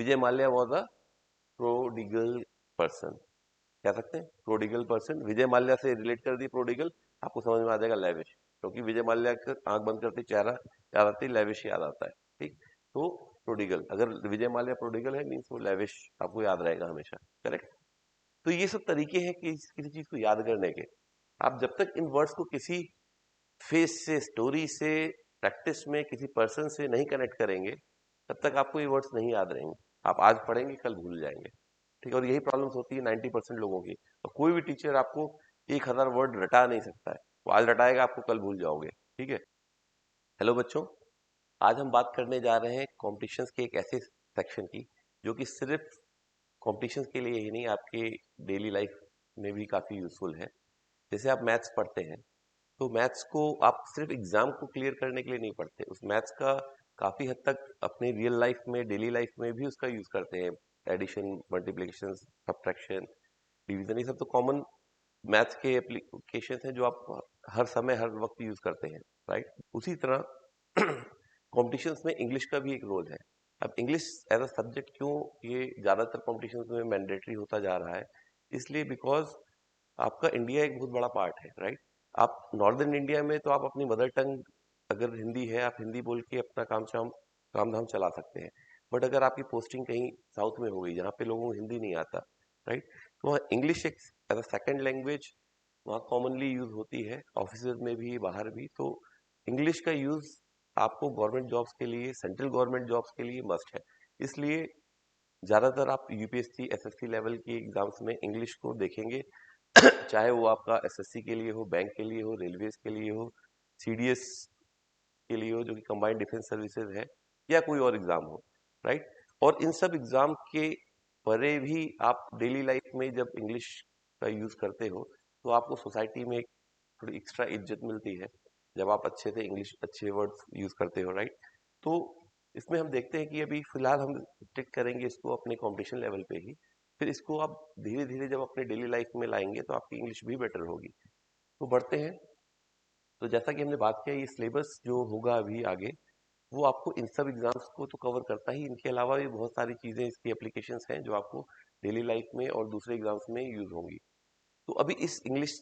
Vijay Mallya was a prodigal person, कह सकते हैं प्रोडिगल पर्सन। विजय माल्या से रिलेट कर दी प्रोडिगल, आपको समझ में आ जाएगा लेविश, क्योंकि विजय माल्या का आंख बंद करते चेहरा याद आती, लेविश याद आता है। ठीक, तो प्रोडिगल, अगर विजय माल्या प्रोडिगल है मीन्स वो लेविश आपको याद रहेगा हमेशा। करेक्ट। तो ये सब तरीके हैं कि किसी चीज को याद करने के। आप जब तक इन वर्ड्स को किसी फेस से, स्टोरी से, प्रैक्टिस में किसी पर्सन से नहीं कनेक्ट करेंगे, तब तक आपको ये वर्ड्स नहीं याद रहेंगे। आप आज पढ़ेंगे कल भूल जाएंगे। ठीक है, और यही प्रॉब्लम्स होती है 90% लोगों की। और कोई भी टीचर आपको 1000 वर्ड रटा नहीं सकता है, वो आज रटाएगा आपको कल भूल जाओगे। ठीक है। हेलो बच्चों, आज हम बात करने जा रहे हैं कॉम्पिटिशन्स के एक ऐसे सेक्शन की जो कि सिर्फ कॉम्पिटिशन्स के लिए ही नहीं, आपके डेली लाइफ में भी काफ़ी यूजफुल है। जैसे आप मैथ्स पढ़ते हैं, तो मैथ्स को आप सिर्फ एग्जाम को क्लियर करने के लिए नहीं पढ़ते, उस मैथ्स का काफ़ी हद तक अपने रियल लाइफ में, डेली लाइफ में भी उसका यूज़ करते हैं। एडिशन, मल्टीप्लिकेशन, सब्ट्रैक्शन, डिवीजन, ये सब तो कॉमन मैथ्स के एप्लीकेशन हैं जो आप हर समय हर वक्त यूज़ करते हैं। राइट। उसी तरह कॉम्पिटिशन्स में इंग्लिश का भी एक रोल है। अब इंग्लिश एज अ सब्जेक्ट क्यों ये ज़्यादातर कॉम्पिटिशन्स में मैंडेटरी होता जा रहा है, इसलिए बिकॉज आपका इंडिया एक बहुत बड़ा पार्ट है। राइट। आप नॉर्दर्न इंडिया में तो आप अपनी मदर टंग अगर हिंदी है, आप हिंदी बोल के अपना काम धाम चला सकते हैं। बट अगर आपकी पोस्टिंग कहीं साउथ में हो गई जहाँ पे लोगों को हिंदी नहीं आता, राइट, तो वहाँ इंग्लिश एक एज अ सेकेंड लैंग्वेज वहाँ कॉमनली यूज होती है, ऑफिस में भी, बाहर भी। तो इंग्लिश का यूज आपको गवर्नमेंट जॉब्स के लिए, सेंट्रल गवर्नमेंट जॉब्स के लिए मस्ट है। इसलिए ज़्यादातर आप यूपीएससी, एसएससी लेवल की एग्जाम्स में इंग्लिश को देखेंगे, चाहे वो आपका एसएससी के लिए हो, बैंक के लिए हो, रेलवेज के लिए हो, सीडीएस के लिए हो जो कि कंबाइंड डिफेंस सर्विसेज है, या कोई और एग्जाम हो। राइट। और इन सब एग्जाम के परे भी आप डेली लाइफ में जब इंग्लिश का यूज करते हो तो आपको सोसाइटी में एक थोड़ी एक्स्ट्रा इज्जत मिलती है जब आप अच्छे से इंग्लिश, अच्छे वर्ड्स यूज करते हो। राइट। तो इसमें हम देखते हैं कि अभी फिलहाल हम स्टिक करेंगे इसको अपने कंपटीशन लेवल पे ही, फिर इसको आप धीरे धीरे जब अपने डेली लाइफ में लाएंगे तो आपकी इंग्लिश भी बेटर होगी। तो बढ़ते हैं। तो जैसा कि हमने बात किया, ये सिलेबस जो होगा अभी आगे, वो आपको इन सब एग्जाम्स को तो कवर करता ही, इनके अलावा भी बहुत सारी चीजें, इसकी एप्लीकेशंस हैं जो आपको डेली लाइफ में और दूसरे एग्जाम्स में यूज होंगी। तो अभी इस इंग्लिश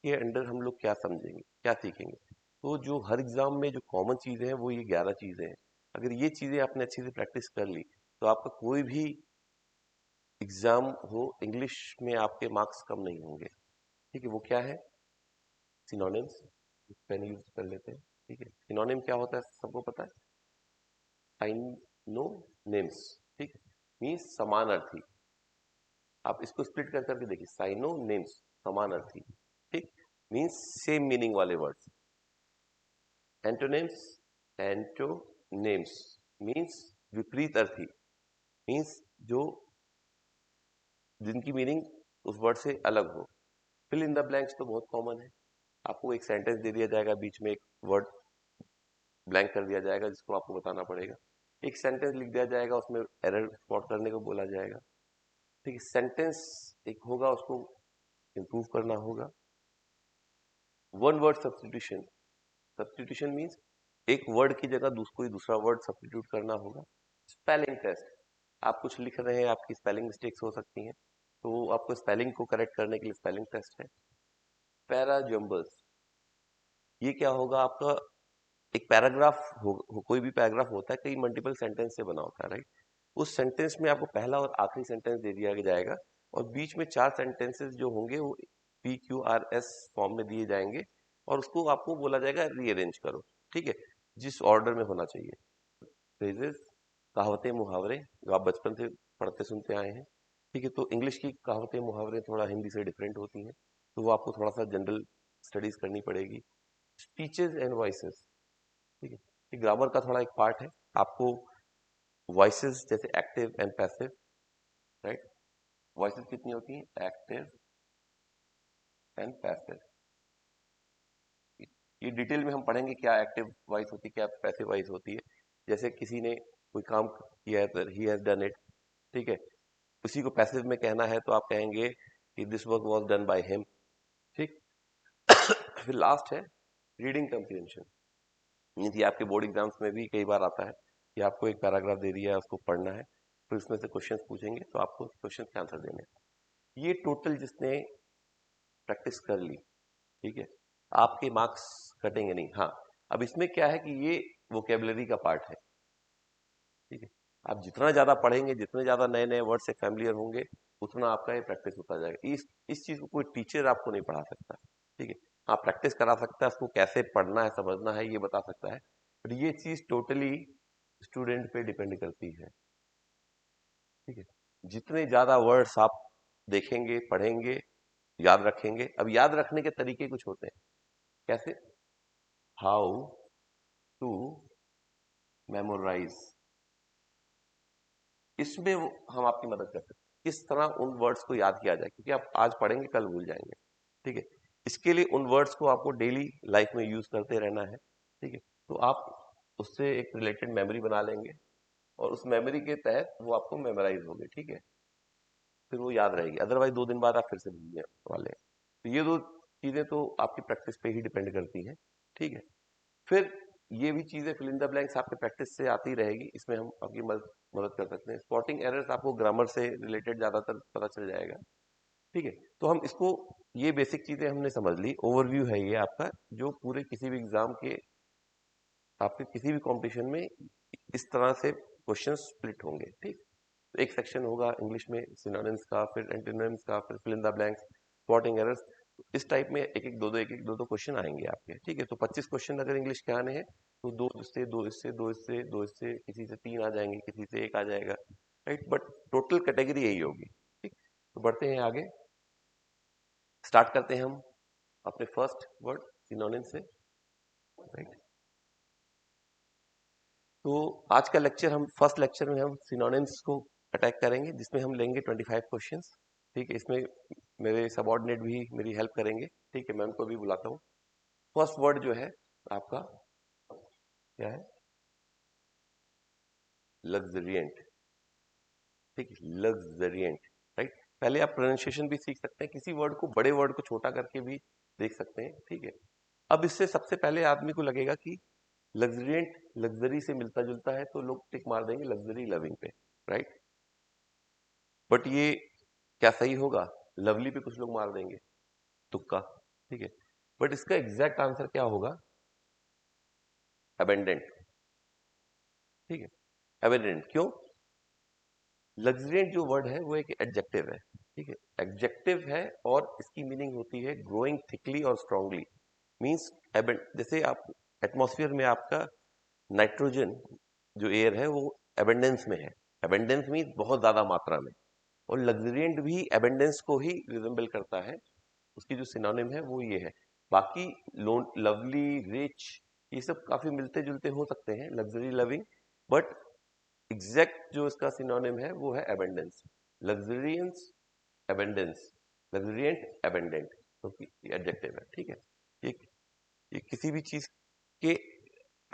के अंडर हम लोग क्या समझेंगे, क्या सीखेंगे? तो जो हर एग्जाम में जो कॉमन चीजें हैं वो ये 11 चीजें हैं। अगर ये चीजें आपने अच्छे से प्रैक्टिस कर ली तो आपका कोई भी एग्जाम हो इंग्लिश में आपके मार्क्स कम नहीं होंगे। ठीक है। वो क्या है? सिनोनिम्स। पेन यूज कर लेते हैं। ठीक है। सिनोनिम क्या होता है, सबको पता है? साइनोनिम्स। ठीक है, मीन्स समानार्थी। आप इसको स्प्लिट कर करके देखिए, साइनोनिम्स समानार्थी। ठीक, मीन्स सेम मीनिंग वाले वर्ड्स। एंटोनिम्स, एंटोनिम्स मीन्स विपरीत अर्थी, मीन्स जो जिनकी मीनिंग उस वर्ड से अलग हो। फिल इन द ब्लैंक्स तो बहुत कॉमन है। आपको एक सेंटेंस दे दिया जाएगा, बीच में एक वर्ड ब्लैंक कर दिया जाएगा जिसको आपको बताना पड़ेगा। एक सेंटेंस लिख दिया जाएगा, उसमें एरर स्पॉट करने को बोला जाएगा। ठीक है। सेंटेंस एक होगा, उसको इंप्रूव करना होगा। One word substitution. Substitution means एक वर्ड की जगह कोई दूसरा वर्ड सब्स्टिट्यूट करना होगा। स्पेलिंग टेस्ट, आप कुछ लिख रहे हैं, आपकी स्पेलिंग मिस्टेक्स हो सकती हैं, तो आपको स्पेलिंग को करेक्ट करने के लिए स्पेलिंग टेस्ट है। पैरा जम्बल्स, ये क्या होगा आपका? एक पैराग्राफ कोई भी पैराग्राफ होता है, कई मल्टीपल सेंटेंस से बना होता है। राइट। उस सेंटेंस में आपको पहला और आखिरी सेंटेंस दे दिया जाएगा और बीच में 4 सेंटेंसेस जो होंगे वो PQRS फॉर्म में दिए जाएंगे और उसको आपको बोला जाएगा रीअरेंज करो। ठीक है, जिस ऑर्डर में होना चाहिए। फ्रेजेस, कहावतें, मुहावरे जो आप बचपन से पढ़ते सुनते आए हैं। ठीक है। तो इंग्लिश की कहावतें, मुहावरे थोड़ा हिंदी से डिफरेंट होती हैं, तो वो आपको थोड़ा सा जनरल स्टडीज करनी पड़ेगी। Speeches and voices. ठीक है, ये ग्रामर का थोड़ा एक पार्ट है। आपको वॉइसेस जैसे active and passive, right, voices कितनी होती हैं? Active and passive. ये डिटेल में हम पढ़ेंगे क्या एक्टिव वॉइस होती है, क्या पैसिव वॉइस होती है। जैसे किसी ने कोई काम किया है तो ही हैज डन इट। ठीक है, उसी को पैसिव में कहना है तो आप कहेंगे कि this work was done by him. ठीक। फिर लास्ट है रीडिंग कम्प्रीहेंशन। मीन्स ये आपके बोर्ड एग्जाम्स में भी कई बार आता है कि आपको एक पैराग्राफ दे दिया है, उसको पढ़ना है। फिर उसमें से क्वेश्चंस पूछेंगे तो आपको क्वेश्चन के आंसर देने हैं। ये टोटल जिसने प्रैक्टिस कर ली, ठीक है, आपके मार्क्स कटेंगे नहीं। हाँ, अब इसमें क्या है कि ये वोकेबलरी का पार्ट है, ठीक है। आप जितना ज्यादा पढ़ेंगे, जितने ज्यादा नए नए वर्ड से फैमिलियर होंगे, उतना आपका ये प्रैक्टिस होता जाएगा। इस चीज को कोई टीचर आपको नहीं पढ़ा सकता, ठीक है। हाँ, प्रैक्टिस करा सकता है, उसको कैसे पढ़ना है समझना है ये बता सकता है, बट ये चीज टोटली स्टूडेंट पे डिपेंड करती है, ठीक है। जितने ज्यादा वर्ड्स आप देखेंगे, पढ़ेंगे, याद रखेंगे। अब याद रखने के तरीके कुछ होते हैं। कैसे? हाउ टू मेमोराइज, इसमें हम आपकी मदद कर सकते हैं, किस तरह उन वर्ड्स को याद किया जाए, क्योंकि आप आज पढ़ेंगे कल भूल जाएंगे, ठीक है। इसके लिए उन वर्ड्स को आपको डेली लाइफ में यूज करते रहना है, ठीक है। तो आप उससे एक रिलेटेड मेमोरी बना लेंगे और उस मेमोरी के तहत वो आपको मेमोराइज होगी, ठीक है। फिर वो याद रहेगी, अदरवाइज 2 दिन बाद आप फिर से भूलने वाले हैं। तो ये दो चीजें तो आपकी प्रैक्टिस पे ही डिपेंड करती हैं, ठीक है। फिर ये भी चीजें फिल इन द ब्लैंक्स आपके प्रैक्टिस से आती रहेगी, इसमें हम आपकी मदद कर सकते हैं। स्पॉटिंग एरर्स आपको ग्रामर से रिलेटेड ज्यादातर पता चल जाएगा, ठीक है। तो हम इसको, ये बेसिक चीजें हमने समझ ली, ओवरव्यू है ये आपका, जो पूरे किसी भी एग्जाम के, आपके किसी भी कंपटीशन में इस तरह से क्वेश्चन स्प्लिट होंगे, ठीक। तो एक सेक्शन होगा इंग्लिश में सिनोनिम्स का, फिर एंटोनिम्स का, फिर fill in the blanks, spotting errors. इस टाइप में एक एक दो क्वेश्चन आएंगे आपके, ठीक है। तो 25 क्वेश्चन अगर इंग्लिश के आने हैं तो दो इससे, दो इससे, दो इससे, दो इससे, किसी से 3 आ जाएंगे, किसी से 1 आ जाएगा, राइट। बट टोटल कैटेगरी यही होगी, ठीक। तो बढ़ते हैं आगे, स्टार्ट करते हैं हम अपने फर्स्ट वर्ड सिनोनिम से, राइट। तो आज का लेक्चर, हम फर्स्ट लेक्चर में हम सिनोनिम्स को अटैक करेंगे, जिसमें हम लेंगे 25 क्वेश्चंस, ठीक है। इसमें मेरे सबॉर्डिनेट भी मेरी हेल्प करेंगे, ठीक है। मैं उनको भी बुलाता हूँ। फर्स्ट वर्ड जो है आपका क्या है? लग्जरियंट, ठीक है, लग्जरियंट, राइट। पहले आप प्रोनाउंसिएशन भी सीख सकते हैं, किसी वर्ड को, बड़े वर्ड को छोटा करके भी देख सकते हैं, ठीक है। अब इससे सबसे पहले आदमी को लगेगा कि लग्जरियंट लग्जरी से मिलता जुलता है, तो लोग टिक मार देंगे लग्जरी लविंग पे, राइट। बट ये क्या सही होगा? लवली पे कुछ लोग मार देंगे, तुक्का, ठीक है। बट इसका एग्जैक्ट आंसर क्या होगा? अबेंडेंट, ठीक है। अबेंडेंट क्यों? लग्जरियंट जो वर्ड है वो एक एडजेक्टिव है, ठीक है। एडजेक्टिव है और इसकी मीनिंग होती है ग्रोइंग थिकली और स्ट्रांगली। मींस जैसे आप एटमॉस्फेयर में आपका नाइट्रोजन जो एयर है वो एबेंडेंस में है, एबेंडेंस मीन्स बहुत ज्यादा मात्रा में, और लग्जरियंट भी एबेंडेंस को ही रिजेंबल करता है। उसकी जो सिनोनिम है वो ये है। बाकी लवली, रिच, ये सब काफी मिलते जुलते हो सकते हैं, लग्जरी, लविंग, बट एग्जैक्ट जो इसका सिनोनिम है वो है एबेंडेंस। लग्जरियंस, एबेंडेंस, लग्जरियंट, एबेंडेंट, क्योंकि ये एडजेक्टिव है, ठीक है। ये ये किसी भी चीज के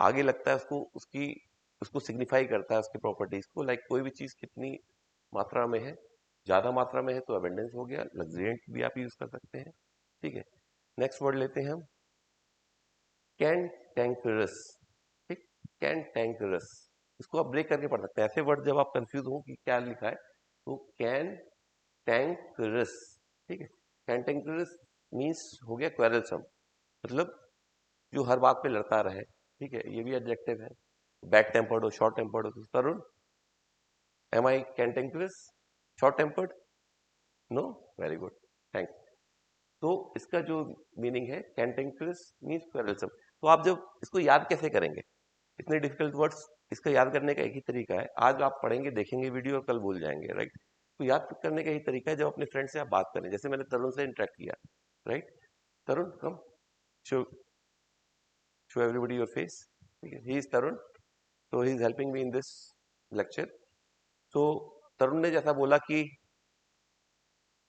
आगे लगता है, उसको उसकी उसको सिग्निफाई करता है, उसकी प्रॉपर्टीज को। लाइक कोई भी चीज कितनी मात्रा में है, ज्यादा मात्रा में है तो अबेंडेंस हो गया। लग्जरियंट भी आप यूज कर सकते हैं, ठीक है। नेक्स्ट वर्ड लेते हैं हम, कैंटैंकरस, ठीक। कैंटैंकरस, इसको आप ब्रेक करके पढ़ सकते हैं। ऐसे वर्ड जब आप कंफ्यूज हो कि क्या लिखा है, तो कैंटैंकरस, ठीक है। कैंटैंकरस मीन्स हो गया क्वेरलसम, मतलब जो हर बात पे लड़ता रहे, ठीक है। ये भी एडजेक्टिव है। बैड टेम्पर्ड हो, शॉर्ट टेम्पर्ड हो। तो Tarun, am I cantankerous, short tempered? No, very good, thanks. तो इसका जो मीनिंग है कैंटेंक्यूलस मीन्स क्वेरलसम। तो आप जब इसको याद कैसे करेंगे, इतने डिफिकल्ट वर्ड्स, इसका याद करने का एक ही तरीका है। आज आप पढ़ेंगे, देखेंगे वीडियो और कल भूल जाएंगे, राइट। तो याद करने का ही तरीका है, जब अपने फ्रेंड से आप बात करें, जैसे मैंने तरुण से इंटरेक्ट किया, right. Tarun come, show show everybody your face, ठीक है। He is Tarun, so he is helping me in this lecture. तो तरुण ने जैसा बोला कि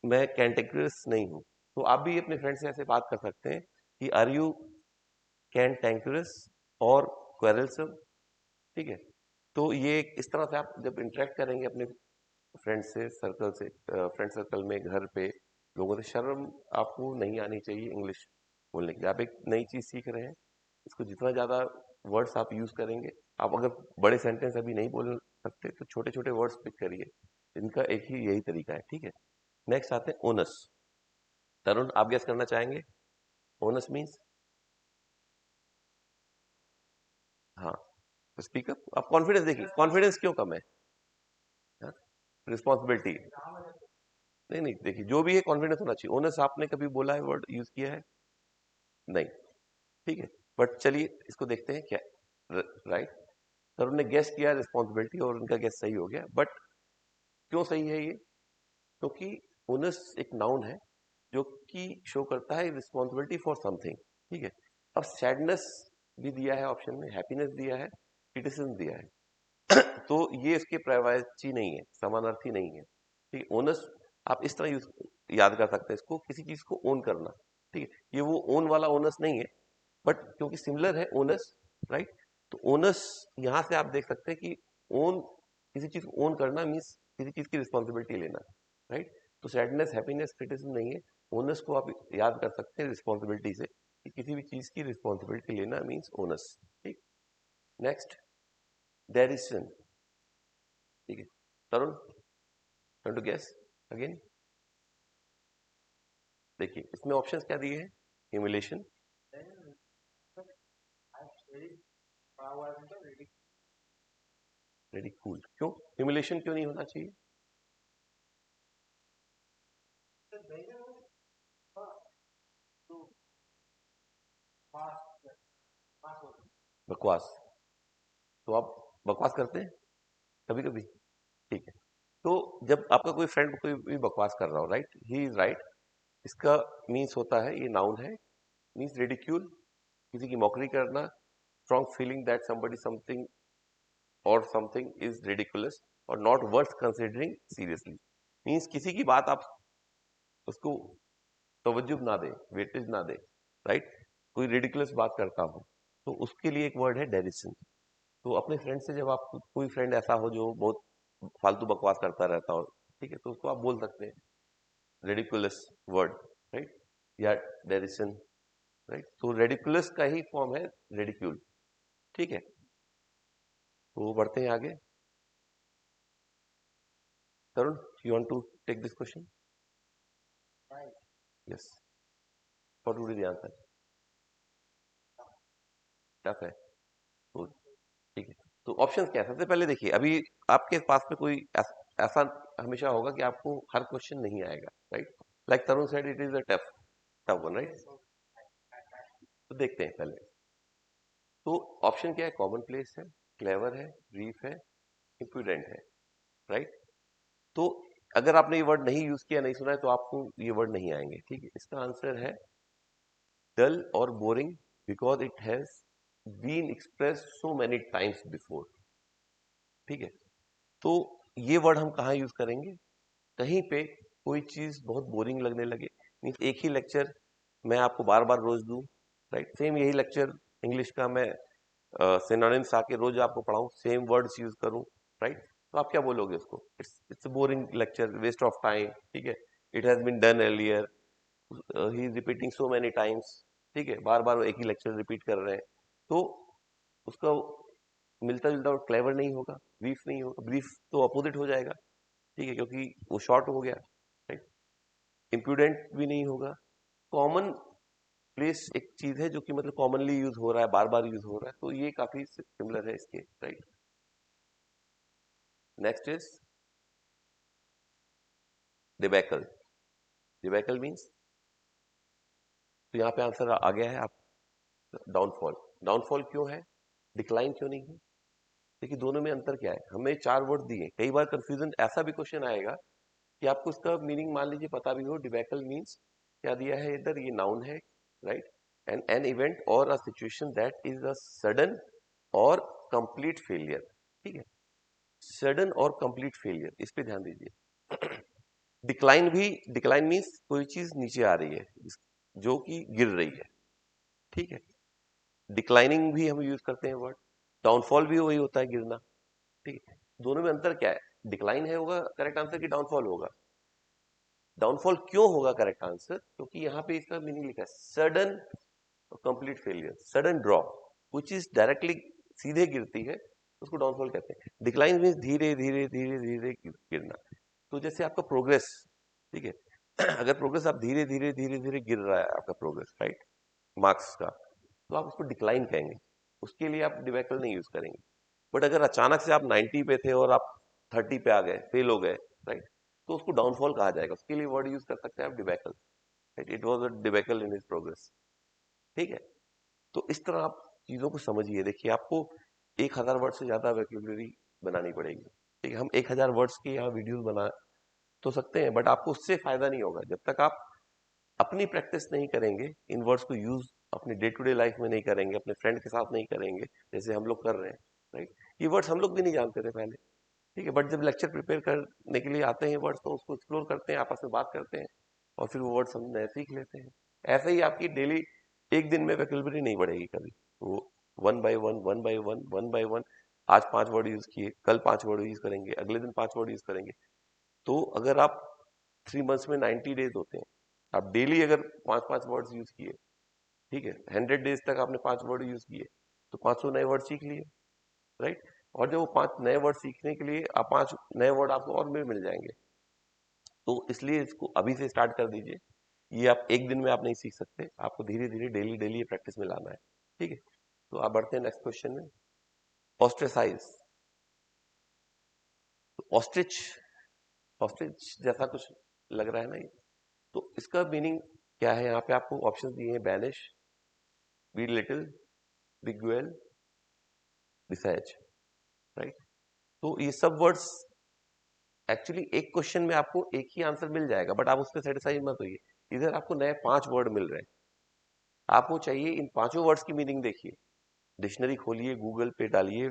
मैं कैंटेंक्यूलस नहीं हूं, तो आप भी अपने फ्रेंड से ऐसे बात कर सकते हैं कि आर यू कैंटेंक्यूलस और क्वेरलसम, ठीक है। तो ये इस तरह से आप जब इंटरेक्ट करेंगे अपने फ्रेंड से, फ्रेंड सर्कल में, घर पे लोगों से, शर्म आपको नहीं आनी चाहिए इंग्लिश बोलने के लिए। आप एक नई चीज सीख रहे हैं, इसको जितना ज्यादा वर्ड्स आप यूज करेंगे। आप अगर बड़े सेंटेंस अभी नहीं बोल सकते तो छोटे छोटे वर्ड्स पिक करिए, इनका एक ही यही तरीका है, ठीक है। नेक्स्ट आते हैं ओनस। तरुण आप गेस करना चाहेंगे ओनस मीन्स? हाँ, स्पीकअप। आप कॉन्फिडेंस देखिए, कॉन्फिडेंस क्यों कम है? रिस्पॉन्सिबिलिटी। नहीं नहीं, देखिए जो भी है कॉन्फिडेंस होना चाहिए। ओनस आपने कभी बोला है, वर्ड यूज किया है? नहीं, ठीक है। बट चलिए इसको देखते हैं क्या। राइट, सर उन्होंने गेस किया रिस्पॉन्सिबिलिटी और उनका गेस सही हो गया। बट क्यों सही है ये? क्योंकि ओनस एक नाउन है जो कि शो करता है रिस्पॉन्सिबिलिटी फॉर समथिंग, ठीक है। अब सैडनेस भी दिया है ऑप्शन में, हैप्पीनेस दिया है, क्रिटिसिज्म दिया है। तो ये इसके पर्यायवाची नहीं है, समानार्थी नहीं है, ठीक है। ओनस आप इस तरह याद कर सकते हैं इसको, किसी चीज को ओन करना, ठीक है। ये वो ओन वाला ओनस नहीं है, बट क्योंकि सिमिलर है ओनस, राइट। तो ओनस यहां से आप देख सकते हैं कि ओन, किसी चीज को ओन करना मीन्स किसी चीज की रिस्पॉन्सिबिलिटी लेना, राइट। तो सैडनेस, हैप्पीनेस, क्रिटिसिज्म नहीं है। ओनस को आप याद कर सकते हैं रिस्पॉन्सिबिलिटी से, कि किसी भी चीज की रिस्पॉन्सिबिलिटी लेना मीन्स ओनस, ठीक। नेक्स्ट, डेरिशन, ठीक है। तरुण, टू गेस अगेन। देखिए इसमें ऑप्शंस क्या दिए हैं? ह्यूमिलेशन, रिडिकूल। क्यों ह्यूमिलेशन क्यों नहीं होना चाहिए? बकवास। तो आप बकवास करते हैं कभी कभी, ठीक है। तो जब आपका कोई फ्रेंड कोई भी बकवास कर रहा हो, राइट, ही इज राइट, इसका मीन्स होता है, ये नाउन है, मीन्स रिडिक्यूल, किसी की मॉकरी करना, strong feeling that somebody something और समथिंग इज रिडिकुलस और not worth considering seriously. Means किसी की बात आप उसको तवज्जो ना दे, वेटेज ना दे, राइट। कोई रिडिकुलस बात करता हो तो उसके लिए एक वर्ड है डेरिशन। तो अपने फ्रेंड से, जब आप, कोई फ्रेंड ऐसा हो जो बहुत फालतू बकवास करता रहता हो, ठीक है, तो उसको आप बोल सकते हैं रेडिकुलस वर्ड, राइट, या डेरिशन, राइट। तो रेडिकुलस का ही फॉर्म है रेडिक्यूल, ठीक है। तो बढ़ते हैं आगे। Tarun, you want to take this question? Yes, what would be the answer? Tough है, तो ठीक है। तो ऑप्शंस क्या है? सबसे पहले देखिए, अभी आपके पास में कोई ऐसा हमेशा होगा कि आपको हर क्वेश्चन नहीं आएगा, right. Like Tarun said it is a tough tough one, right. तो देखते हैं पहले। तो ऑप्शन क्या है? कॉमन प्लेस है, क्लेवर है, ब्रीफ है, इम्प्रूडेंट है, राइट। तो अगर आपने ये वर्ड नहीं यूज किया, नहीं सुना है, तो आपको ये वर्ड नहीं आएंगे, ठीक है। इसका आंसर है डल और boring, because it has been express so many times before, ठीक है। तो ये वर्ड हम कहाँ यूज करेंगे? कहीं पे कोई चीज बहुत बोरिंग लगने लगे, मीन्स एक ही लेक्चर मैं आपको बार बार रोज दूं, राइट, सेम यही लेक्चर इंग्लिश का मैं सिनोनिम्स आके रोज आपको पढ़ाऊं, सेम वर्ड्स यूज करूं, राइट। तो आप क्या बोलोगे उसको? It's boring lecture, waste of time, ठीक है। It has been done earlier, he is repeating so many times, ठीक है, बार बार एक ही लेक्चर रिपीट कर रहे हैं। तो उसका मिलता जुलता क्लेवर नहीं होगा, ब्रीफ नहीं होगा, ब्रीफ तो अपोजिट हो जाएगा, ठीक है, क्योंकि वो शॉर्ट हो गया, राइट। इम्प्रूडेंट भी नहीं होगा। कॉमन प्लेस एक चीज है जो कि मतलब कॉमनली यूज हो रहा है, बार बार यूज हो रहा है, तो ये काफी सिमिलर है इसके, right. Next is debacle. Debacle means, तो यहाँ पे आंसर आ गया है आप, डाउनफॉल। डाउनफॉल क्यों है, डिक्लाइन क्यों नहीं है? देखिए दोनों में अंतर क्या है, हमें चार वर्ड दिए, कई बार कंफ्यूजन ऐसा भी क्वेश्चन आएगा कि आपको इसका मीनिंग मान लीजिए पता भी हो। डिबैकल मीन्स क्या दिया है इधर, ये नाउन है, राइट, एंड एन इवेंट और a situation that is a sudden और कंप्लीट फेलियर, ठीक है। सडन और कंप्लीट फेलियर, इस पे ध्यान दीजिए। डिक्लाइन भी, डिक्लाइन मीन्स कोई चीज नीचे आ रही है, जो कि गिर रही है, ठीक है। डिक्लाइनिंग भी हम यूज करते हैं वर्ड। डाउनफॉल भी वही होता है, गिरना, ठीक है। दोनों में अंतर क्या है? डिक्लाइन है होगा करेक्ट आंसर, कि डाउनफॉल होगा? डाउनफॉल क्यों होगा करेक्ट आंसर? क्योंकि यहाँ पे इसका मीनिंग लिखा है sudden complete failure, sudden drop, कोई चीज डायरेक्टली सीधे गिरती है उसको डाउनफॉल कहते हैं। डिक्लाइन मीन्स धीरे धीरे धीरे धीरे गिरना। तो जैसे आपका प्रोग्रेस, ठीक है, अगर प्रोग्रेस आप धीरे धीरे धीरे धीरे गिर रहा है आपका प्रोग्रेस, राइट, मार्क्स का, तो आप उसको डिक्लाइन कहेंगे, उसके लिए आप डिबैकल नहीं यूज करेंगे। बट अगर अचानक से आप 90 पे थे और आप 30 पे आ गए, फेल हो गए, राइट, तो उसको डाउनफॉल कहा जाएगा, उसके लिए वर्ड यूज कर सकते हैं आप debacle, right, it was a debacle in his progress. ठीक है, तो इस तरह आप चीजों को समझिए। देखिए, आपको 1000 वर्ड से ज्यादा वोकैब्युलरी बनानी पड़ेगी। ठीक है, हम 1000 वर्ड्स की यहाँ वीडियोस बना तो सकते हैं, बट आपको उससे फायदा नहीं होगा जब तक आप अपनी प्रैक्टिस नहीं करेंगे, इन वर्ड्स को यूज अपनी डे टू डे लाइफ में नहीं करेंगे, अपने फ्रेंड के साथ नहीं करेंगे जैसे हम लोग कर रहे हैं, राइट। ये वर्ड्स हम लोग भी नहीं जानते थे पहले, ठीक है, बट जब लेक्चर प्रिपेयर करने के लिए आते हैं वर्ड्स, तो उसको एक्सप्लोर करते हैं, आपस में बात करते हैं, और फिर वो वर्ड्स हम नए सीख लेते हैं। ऐसे ही आपकी डेली एक दिन में वोकैब्युलरी नहीं बढ़ेगी कभी, वो one by one, one by one, one by one, आज 5 वर्ड यूज किए, कल 5 वर्ड यूज करेंगे, अगले दिन 5 वर्ड यूज करेंगे। तो अगर आप 3 मंथ्स में 90 डेज होते हैं, आप डेली अगर 5-5 वर्ड्स यूज किए, ठीक है, 100 डेज तक आपने 5 वर्ड यूज किए, तो 500 नए वर्ड सीख लिए, राइट। और जब वो 5 नए वर्ड सीखने के लिए आप 5 नए वर्ड आपको और भी मिल जाएंगे। तो इसलिए इसको अभी से स्टार्ट कर दीजिए। ये आप एक दिन में आप नहीं सीख सकते, आपको धीरे धीरे डेली डेली ये प्रैक्टिस में लाना है। ठीक है, तो आप बढ़ते हैं नेक्स्ट क्वेश्चन में। ऑस्ट्रेसाइज, ऑस्ट्रिच, ऑस्ट्रिच जैसा कुछ लग रहा है ना ये, तो इसका मीनिंग क्या है? यहाँ पे आपको ऑप्शन दिए हैं, बैनिश, बी लिटिल, बिगवेल, डिसैच, राइट। तो ये सब वर्ड्स एक्चुअली एक क्वेश्चन में आपको एक ही आंसर मिल जाएगा, बट आप उस पर सेटिस्फाइड मत होइए। इधर आपको नए 5 वर्ड मिल रहे हैं, आपको चाहिए इन पांचों वर्ड्स की मीनिंग देखिए, डिक्शनरी खोलिए, गूगल पे डालिए,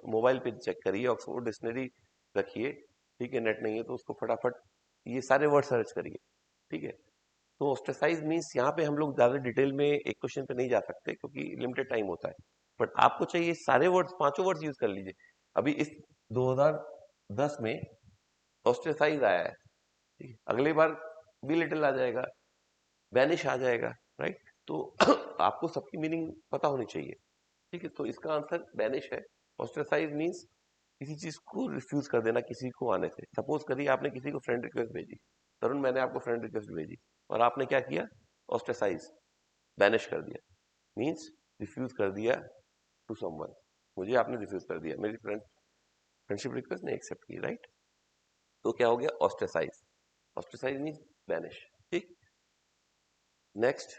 मोबाइल पे चेक करिए, ऑक्सफोर्ड डिक्शनरी रखिए, ठीक है, नेट नहीं है तो उसको फटाफट ये सारे वर्ड सर्च करिए। ठीक है, तो ऑस्ट्रेसाइज मीन्स यहाँ पे हम लोग ज्यादा डिटेल में एक क्वेश्चन पे नहीं जा सकते क्योंकि लिमिटेड टाइम होता है, बट आपको चाहिए सारे वर्ड्स, पांचों वर्ड्स यूज कर लीजिए। अभी इस 2010 में ऑस्ट्रेसाइज आया है, ठीक है, अगली बार बी लिटिल आ जाएगा, वैनिश आ जाएगा, राइट। तो आपको सबकी मीनिंग पता होनी चाहिए। ठीक है, तो इसका आंसर वैनिश है। ऑस्ट्रेसाइज मीन्स किसी चीज को रिफ्यूज कर देना किसी को आने से। सपोज करिए आपने किसी को फ्रेंड रिक्वेस्ट भेजी, तरुण मैंने आपको फ्रेंड रिक्वेस्ट भेजी, और आपने क्या किया? ऑस्ट्रेसाइज, बैनिश कर दिया, मीन्स रिफ्यूज कर दिया टू समवन। मुझे आपने रिफ्यूज कर दिया, मेरी फ्रेंडशिप रिक्वेस्ट नहीं एक्सेप्ट की, राइट। तो क्या हो गया? ऑस्ट्रेसाइज। ऑस्ट्रेसाइज मीन्स बैनिश। ठीक, नेक्स्ट,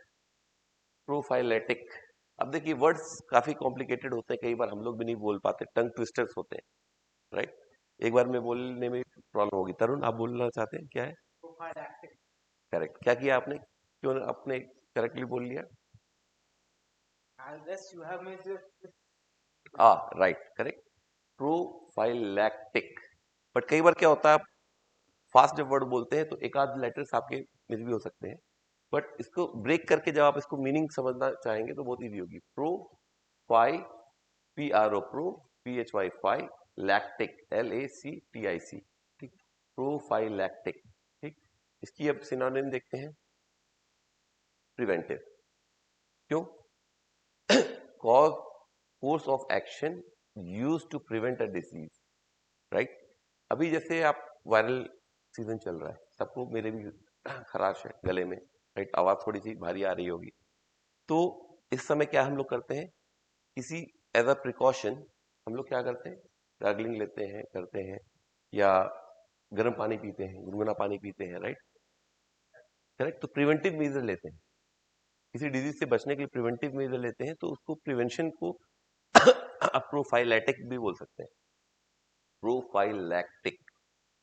प्रोफाइलेटिक। अब देखिए वर्ड्स काफी कॉम्प्लिकेटेड होते हैं, कई बार हम लोग भी नहीं बोल पाते, टंग ट्विस्टर्स होते हैं, राइट। एक बार में बोलने में प्रॉब्लम होगी। तरुण आप बोलना चाहते हैं क्या है? करेक्ट, क्या किया आपने, क्यों आपने करेक्टली बोल लिया? Right, correct, prophylactic. बट कई बार क्या होता है, आप फास्ट जब वर्ड बोलते हैं तो एक आध लेटर्स आपके मिस भी हो सकते हैं, बट इसको ब्रेक करके जब आप इसको मीनिंग समझना चाहेंगे तो बहुत इजी होगी। Pro phy, P R O, pro, P H Y phy, lactic, L A C T I C. ठीक, प्रोफाइलैक्टिक। ठीक, इसकी अब सिनोनिम देखते हैं, प्रिवेंटिव। क्यों? Cause, course of action use to prevent a disease, right. अभी जैसे आप, वायरल सीजन चल रहा है, सबको, मेरे भी खराश है गले में, राइट, आवाज थोड़ी सी भारी आ रही होगी। तो इस समय क्या हम लोग करते हैं, किसी एज अ प्रिकॉशन हम लोग क्या करते हैं, गार्गलिंग लेते हैं, करते हैं, या गर्म पानी पीते हैं, गुनगुना पानी पीते हैं, राइट, करेक्ट। तो प्रिवेंटिव मेजर लेते हैं, किसी डिजीज से बचने के लिए प्रिवेंटिव मेजर लेते हैं, तो उसको प्रिवेंशन को आप प्रोफाइलैटिक भी बोल सकते हैं, प्रोफाइलैक्टिक,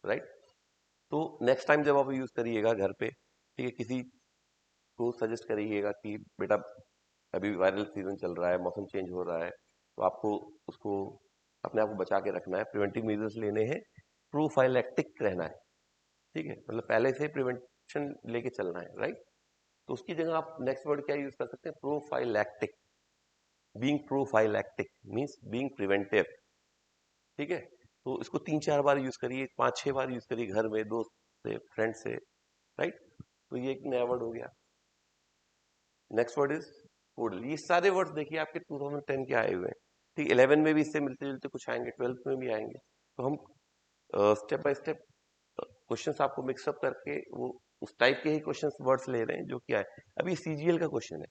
राइट। तो नेक्स्ट टाइम जब आप यूज करिएगा घर पे, ठीक है, किसी को सजेस्ट करिएगा कि बेटा अभी वायरल सीजन चल रहा है, मौसम चेंज हो रहा है, तो आपको उसको अपने आप को बचा के रखना है, प्रिवेंटिव मेजर्स लेने हैं, प्रोफाइलैक्टिक रहना है। ठीक है, मतलब पहले से प्रिवेंशन लेके चलना है, राइट। तो उसकी जगह आप नेक्स्ट वर्ड क्या यूज कर सकते हैं, prophylactic. Being prophylactic means being preventive. ठीक है, तो इसको 3-4 बार यूज करिए, 5-6 बार यूज करिए, घर में, दोस्त से, फ्रेंड से, राइट। तो ये एक नया वर्ड हो गया। नेक्स्ट वर्ड इज कोडल, ये सारे वर्ड्स देखिए आपके 2010 के आए हुए हैं, ठीक। 11 में भी इससे मिलते जुलते कुछ आएंगे, 12th में भी आएंगे। तो हम स्टेप बाय स्टेप क्वेश्चंस आपको मिक्सअप करके वो उस टाइप के ही क्वेश्चंस वर्ड्स ले रहे हैं जो क्या है। अभी सीजीएल का क्वेश्चन है,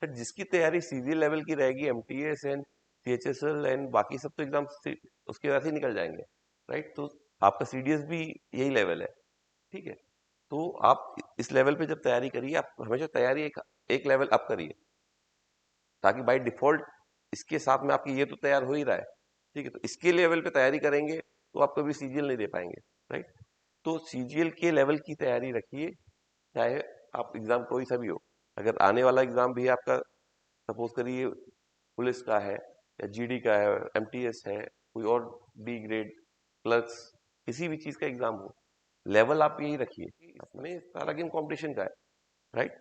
पर जिसकी तैयारी सीजीएल लेवल की रहेगी, एमटीएस एंड सीएचएसएल एंड बाकी सब तो एग्जाम उसके वैसे ही निकल जाएंगे, राइट। तो आपका सीडीएस भी यही लेवल है, ठीक है। तो आप इस लेवल पे जब तैयारी करिए, आप हमेशा तैयारी एक लेवल अप करिए, ताकि बाय डिफॉल्ट इसके साथ में आपकी ये तो तैयार हो ही रहा है, ठीक है। तो इसके लेवल पे तैयारी करेंगे तो आप कभी सीजीएल नहीं दे पाएंगे, राइट। तो सीजीएल के लेवल की तैयारी रखिए, चाहे आप एग्जाम कोई सा भी हो। अगर आने वाला एग्जाम भी आपका सपोज करिए पुलिस का है या जीडी का है, एमटीएस है, कोई और डी ग्रेड क्लर्क्स, किसी भी चीज का एग्जाम हो, लेवल आप यही रखिए कि इसमें सारा गेम कंपटीशन का है, राइट।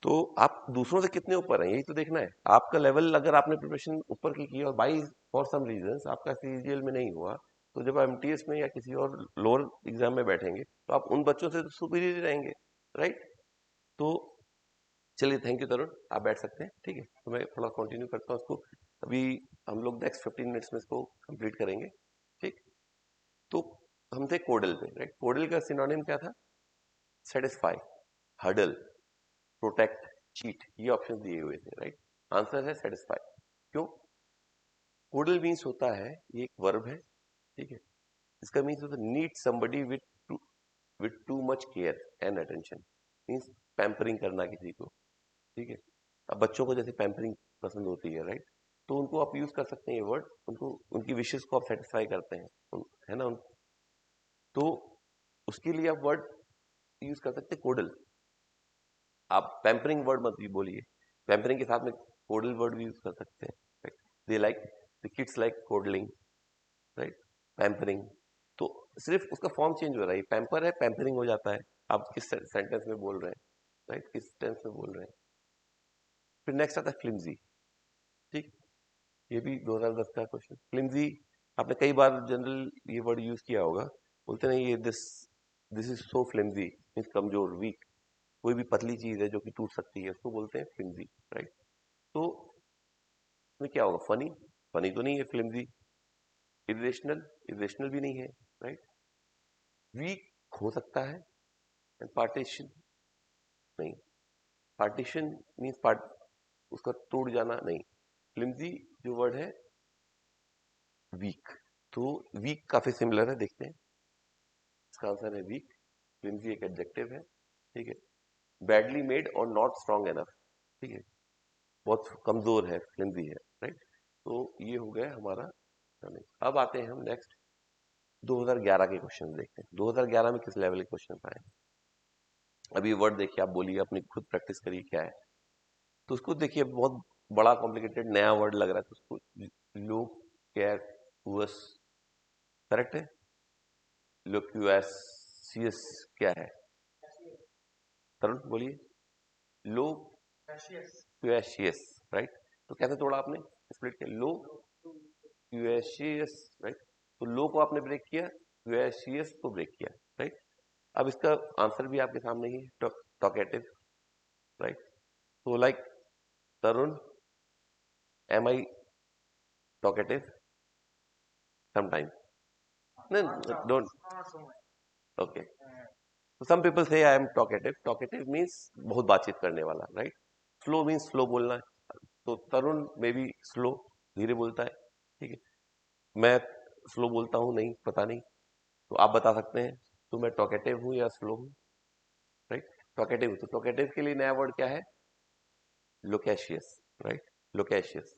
तो आप दूसरों से कितने ऊपर हैं यही तो देखना है। आपका लेवल, अगर आपने प्रिपरेशन ऊपर की और बाई फॉर सम रीजंस आपका सीजीएल में नहीं हुआ, तो जब एमटीएस में या किसी और लोअर एग्जाम में बैठेंगे तो आप उन बच्चों से तो सुपीरियर ही रहेंगे, राइट। तो चलिए, थैंक यू तरुण, आप बैठ सकते हैं, ठीक है। तो मैं थोड़ा कंटिन्यू करता हूँ इसको। अभी हम लोग नेक्स्ट 15 मिनट्स में इसको कंप्लीट करेंगे, ठीक। तो हम थे कोडल पे, राइट। कोडल का सिनोनिम क्या था? सेटिस्फाई, हडल, प्रोटेक्ट, चीट, ये ऑप्शन दिए हुए थे, राइट। आंसर है सेटिस्फाई। क्यों? कोडल मीन्स होता है, ये एक वर्ब है, ठीक है। इसका मीन्स होता है need somebody with too much care and attention, means pampering करना किसी को, ठीक है। अब बच्चों को जैसे पैम्परिंग पसंद होती है, राइट। तो उनको आप यूज कर सकते हैं ये वर्ड, उनको उनकी विशेष को आप सेटिस्फाई करते हैं, है ना। तो उसके लिए आप वर्ड यूज कर सकते हैं कोडल। आप पैम्परिंग वर्ड मत बोलिए, पैम्परिंग के साथ में कोडल वर्ड भी यूज कर सकते हैं, right. They like, the kids like coddling, right, pampering. तो सिर्फ उसका फॉर्म चेंज हो रहा है, पैम्पर है पैम्परिंग हो जाता है। आप किस सेंटेंस में बोल रहे हैं, राइट, किस टेंस में बोल रहे हैं। फिर नेक्स्ट आता है फ्लिम्जी, ठीक। ये भी 2010 का क्वेश्चन। फ्लिम्जी, आपने कई बार जनरल ये वर्ड यूज किया होगा, बोलते नहीं ये this is so flimsy, means कमजोर, वीक। कोई भी पतली चीज है जो कि टूट सकती है उसको बोलते हैं फ्लिम्जी, राइट। तो इसमें क्या होगा? फनी, फनी तो नहीं है फ्लिम्जी। इरेशनल, इरेशनल भी नहीं है, राइट। वीक हो सकता है, एंड पार्टीशन नहीं। पार्टीशन मीन्स पार्ट, उसका टूट जाना नहीं। फ्लिम्जी जो वर्ड है, वीक। तो वीक काफी सिमिलर है, देखते हैं। इसका आंसर है वीक। फ्लिम्जी एक एडजेक्टिव है, ठीक है। बैडली मेड और नॉट स्ट्रॉन्ग एनफ, ठीक है, बहुत कमजोर है, फ्लिम्जी है, राइट। तो ये हो गया हमारा। अब आते हैं हम नेक्स्ट 2011 के क्वेश्चन देखते हैं। 2011 में किस लेवल के क्वेश्चन आए। अभी वर्ड देखिए, आप बोलिए, अपनी खुद प्रैक्टिस करिए क्या है। तो उसको देखिए, बहुत बड़ा कॉम्प्लिकेटेड नया वर्ड लग रहा है, तो उसको लोक्यूस, करेक्ट है? लोक्यूएसियस क्या है? तरुण बोलिए। लोक्यूएशियस, राइट। तो कैसे तोड़ा आपने, स्प्लिट किया? लोक्यूएशियस, राइट। तो लो को आपने ब्रेक किया, क्यूएशियस को ब्रेक किया, राइट। अब इसका आंसर भी आपके सामने ही है, टॉकेटिव, राइट। तो like Tarun, am I talkative sometime? No, don't. Okay. So some people say I am talkative. Talkative means बहुत बातचीत करने वाला, right? Slow means slow बोलना है। तो तरुण में भी स्लो, धीरे बोलता है, ठीक है। मैं स्लो बोलता हूँ, नहीं, पता नहीं। तो आप बता सकते हैं, तो मैं टॉकेटिव हूँ या स्लो हूँ, राइट। टॉकेटिव, तो टॉकेटिव के लिए नया वर्ड क्या है? Loquacious, right, loquacious.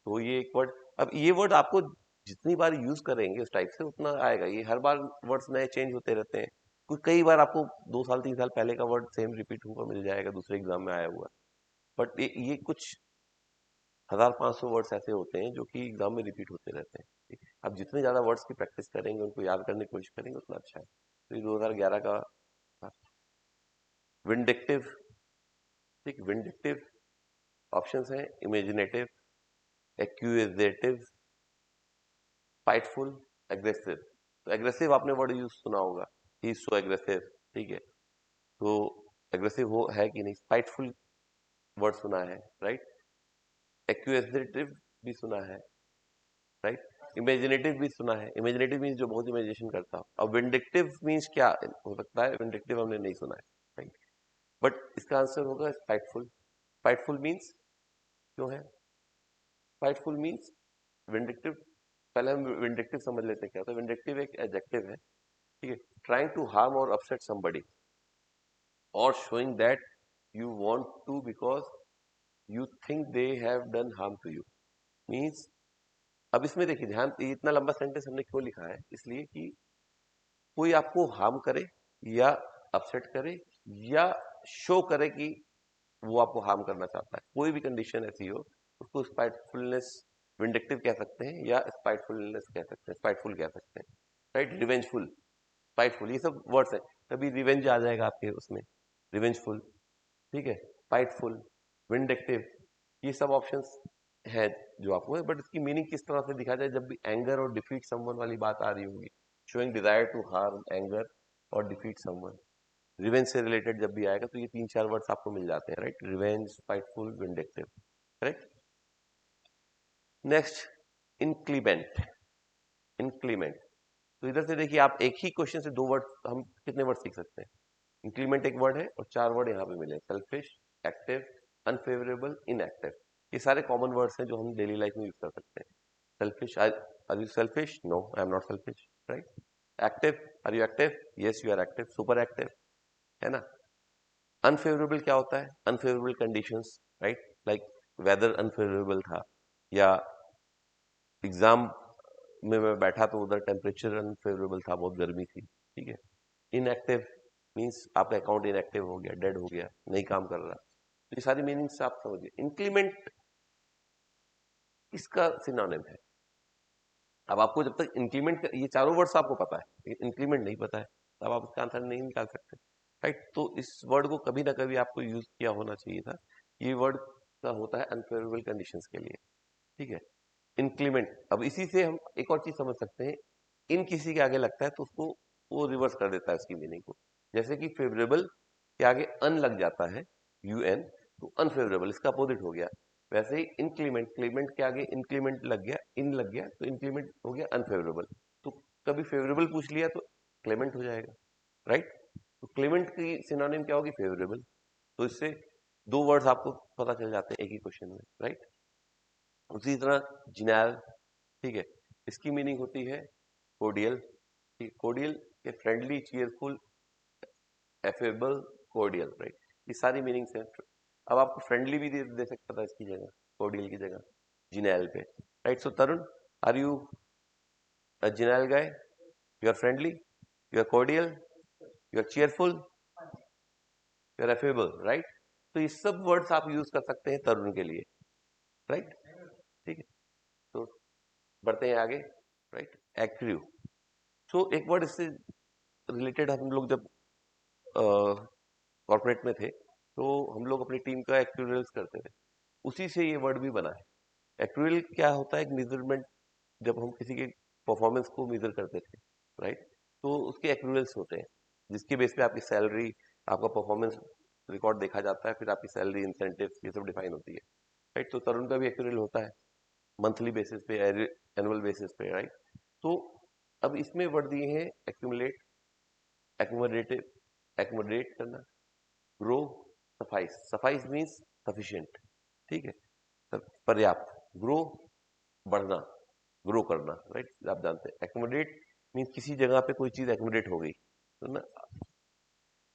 तो ये एक वर्ड, अब ये वर्ड आपको जितनी बार यूज करेंगे उस टाइप से उतना आएगा। ये हर बार वर्ड्स नए चेंज होते रहते हैं। कोई कई बार आपको 2 साल 3 साल पहले का वर्ड सेम रिपीट हुआ मिल जाएगा दूसरे एग्जाम में आया हुआ। बट ये कुछ 1500 वर्ड्स ऐसे होते हैं जो कि एग्जाम में रिपीट होते रहते हैं, ठीक है? आप जितने ज्यादा वर्ड्स की प्रैक्टिस करेंगे, उनको याद करने की कोशिश करेंगे, उतना अच्छा है। तो ये 2011 का विंडिक्टिव, ठीक। विंडिक्टिव ऑप्शंस हैं, इमेजिनेटिव, एक्यूजेटिव, फाइटफुल, एग्रेसिव। तो एग्रेसिव आपने वर्ड यूज सुना होगा, ही इज सो एग्रेसिव, ठीक है। तो एग्रेसिव वो है कि नहीं? फाइटफुल वर्ड सुना है, राइट? एक्यूजेटिव भी सुना है, राइट? इमेजिनेटिव भी सुना है। इमेजिनेटिव मीन्स जो बहुत इमेजिनेशन करता हो। अब विंडिक्टिव मीन्स क्या हो सकता है? विंडिक्टिव हमने नहीं सुना है, राइट? बट इसका आंसर होगा स्पाइटफुल। स्पाइटफुल मीन्स क्यों है? Spiteful means vindictive. पहले हम विंडिक्टिव समझ लेते हैं क्या होता है। विंडिक्टिव एक एडजेक्टिव है, ठीक है? ट्राइंग टू हार्म और अपसेट समबडी और showing that you want to because you think they have done harm to you means। अब इसमें देखिए ध्यान, ये इतना लंबा सेंटेंस हमने क्यों लिखा है? इसलिए कि कोई आपको हार्म करे या अपसेट करे या शो करे कि वो आपको हार्म करना चाहता है, कोई भी कंडीशन ऐसी हो, उसको स्पाइटफुलनेस विंडिक्टिव कह सकते हैं या स्पाइटफुलनेस कह सकते हैं, स्पाइटफुल कह सकते हैं, राइट? रिवेंजफुल, स्पाइटफुल, ये सब वर्ड्स हैं। कभी रिवेंज आ जाएगा आपके उसमें, रिवेंजफुल, ठीक है? स्पाइटफुल, विंडिक्टिव, ये सब ऑप्शंस है जो आपको है। बट इसकी मीनिंग किस तरह से दिखा जाए? जब भी एंगर और डिफीट समवन वाली बात आ रही होगी, showing desire to harm, anger और डिफीट समवन, रिवेंज से रिलेटेड जब भी आएगा तो ये 3-4 वर्ड्स आपको मिल जाते हैं, right? Revenge, spiteful, vindictive, correct? Next, inclement. Inclement, तो इधर से देखिए आप एक ही क्वेश्चन से 2 वर्ड, हम कितने वर्ड सीख सकते हैं? इंक्रीमेंट एक वर्ड है और 4 वर्ड यहाँ पे मिले, सेल्फिश, एक्टिव, अनफेवरेबल, इनएक्टिव। ये सारे कॉमन वर्ड्स हैं जो हम डेली लाइफ में यूज कर सकते हैं। Selfish, are you selfish? No, I am not selfish, right? Active, are you active? Yes, you are active, super active, है ना? अनफेवरेबल क्या होता है? Unfavourable conditions, right? Like weather unfavourable था, या एग्जाम में मैं बैठा तो उधर टेम्परेचर अनफेवरेबल था, बहुत गर्मी थी, ठीक है? इनएक्टिव मीन्स आपका अकाउंट इनएक्टिव हो गया, डेड हो गया, नहीं काम कर रहा। तो ये सारी मीनिंग्स आप समझिए। इंक्रीमेंट इसका सिनोनिम है। अब आपको जब तक इंक्रीमेंट, ये चारों वर्ड्स आपको पता है लेकिन इंक्रीमेंट नहीं पता है, तब आप इसका आंसर नहीं निकाल सकते, राइट? तो इस वर्ड को कभी ना कभी आपको यूज किया होना चाहिए था। ये वर्ड का होता है अनफेवरेबल कंडीशंस के लिए, ठीक है? इंक्रीमेंट। अब इसी से हम एक और चीज समझ सकते हैं, इन किसी के आगे लगता है तो उसको वो रिवर्स कर देता है उसकी मीनिंग को। जैसे कि फेवरेबल के आगे अन लग जाता है, यूएन, तो अनफेवरेबल इसका अपोजिट हो गया। वैसे ही इनक्लीमेंट, क्लीमेंट के आगे इनक्लीमेंट लग गया, इन लग गया, तो इनक्लीमेंट हो गया अनफेवरेबल। तो कभी फेवरेबल पूछ लिया तो क्लेमेंट हो जाएगा, राइट? तो क्लेमेंट की सिनोनिम क्या होगी? फेवरेबल। तो इससे 2 वर्ड्स आपको पता चल जाते हैं एक ही क्वेश्चन में, राइट? उसी तरह जिनैल, ठीक है, इसकी मीनिंग होती है कोडियल। कोडियल के friendly, cheerful, affable, cordial, right? ये सारी मीनिंग्स हैं। अब आपको फ्रेंडली भी दे सकता था इसकी जगह, कोडियल की जगह, जिनैल पे, right? So Tarun, are you a genial guy? You are friendly, you are cordial, you are cheerful, you are affable, right? तो ये सब वर्ड्स आप यूज कर सकते हैं तरुण के लिए, राइट? ठीक है, तो बढ़ते हैं आगे, राइट? एक्रिव। सो एक वर्ड इससे रिलेटेड, हम लोग जब कॉर्पोरेट में थे तो हम लोग अपनी टीम का एक्यूरेल्स करते थे, उसी से ये वर्ड भी बना है। एक्यूरेल क्या होता है? एक मेजरमेंट, जब हम किसी के परफॉर्मेंस को मेजर करते थे, राइट? तो उसके एक्यूरेल्स होते हैं जिसके बेस पे आपकी सैलरी, आपका परफॉर्मेंस रिकॉर्ड देखा जाता है, फिर आपकी सैलरी, इंसेंटिव, ये सब डिफाइन होती है, राइट? तो तरुण का भी एक्यूरेल होता है मंथली बेसिस पे, एनुअल बेसिस पे, राइट? तो अब इसमें वर्ड दिए हैं एक्यूमुलेट, एक्यूमोडेटिव, एक्यूमोडेट करना, grow, suffice. Suffice means sufficient, ठीक है, पर्याप्त। ग्रो, बढ़ना, ग्रो करना, राइट? आप जानते हैं। एक्यूमुलेट मीन्स किसी जगह पे कोई चीज एक्यूमुलेट हो गई, तो ना,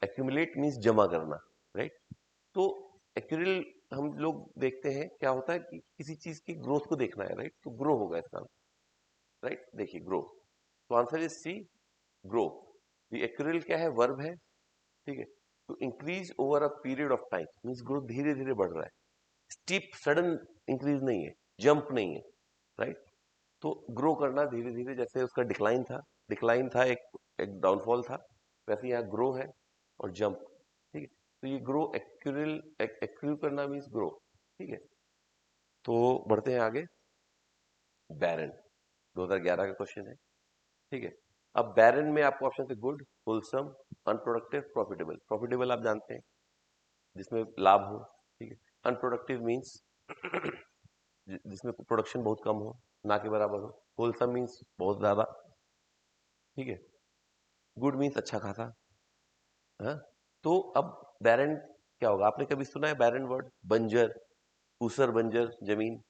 एक्यूमुलेट मीन्स जमा करना, राइट? तो एक्यूरेल हम लोग देखते हैं क्या होता है कि किसी चीज की ग्रोथ को देखना है, राइट? तो ग्रो होगा इसका, राइट? देखिए ग्रो, तो आंसर इज सी, ग्रो। ये एक्यूरेल क्या है? वर्ब है, ठीक है? तो increase over a period of time means growth धीरे धीरे बढ़ रहा है, स्टीप सडन इंक्रीज नहीं है, जंप नहीं है, राइट? तो ग्रो करना धीरे धीरे, जैसे उसका डिक्लाइन था, डिक्लाइन था, एक डाउनफॉल था, वैसे यहाँ ग्रो है और जंप, ठीक है? तो ये ग्रो, एक्यूरिल, एक्यूर करना मीन्स ग्रो, ठीक है? तो बढ़ते हैं आगे। बैरन 2011 का क्वेश्चन है, ठीक है? अब बैरन में आपको ऑप्शन है good, wholesome, unproductive, profitable. Profitable आप जानते हैं, जिसमें लाभ हो, ठीक है? अनप्रोडक्टिव मीन्स जिसमें प्रोडक्शन बहुत कम हो, ना के बराबर हो। होलसम मीन्स बहुत ज्यादा, ठीक है। गुड मीन्स अच्छा खासा। हाँ, तो अब बैरन क्या होगा? आपने कभी सुना है बैरन वर्ड? बंजर, ऊसर बंजर जमीन,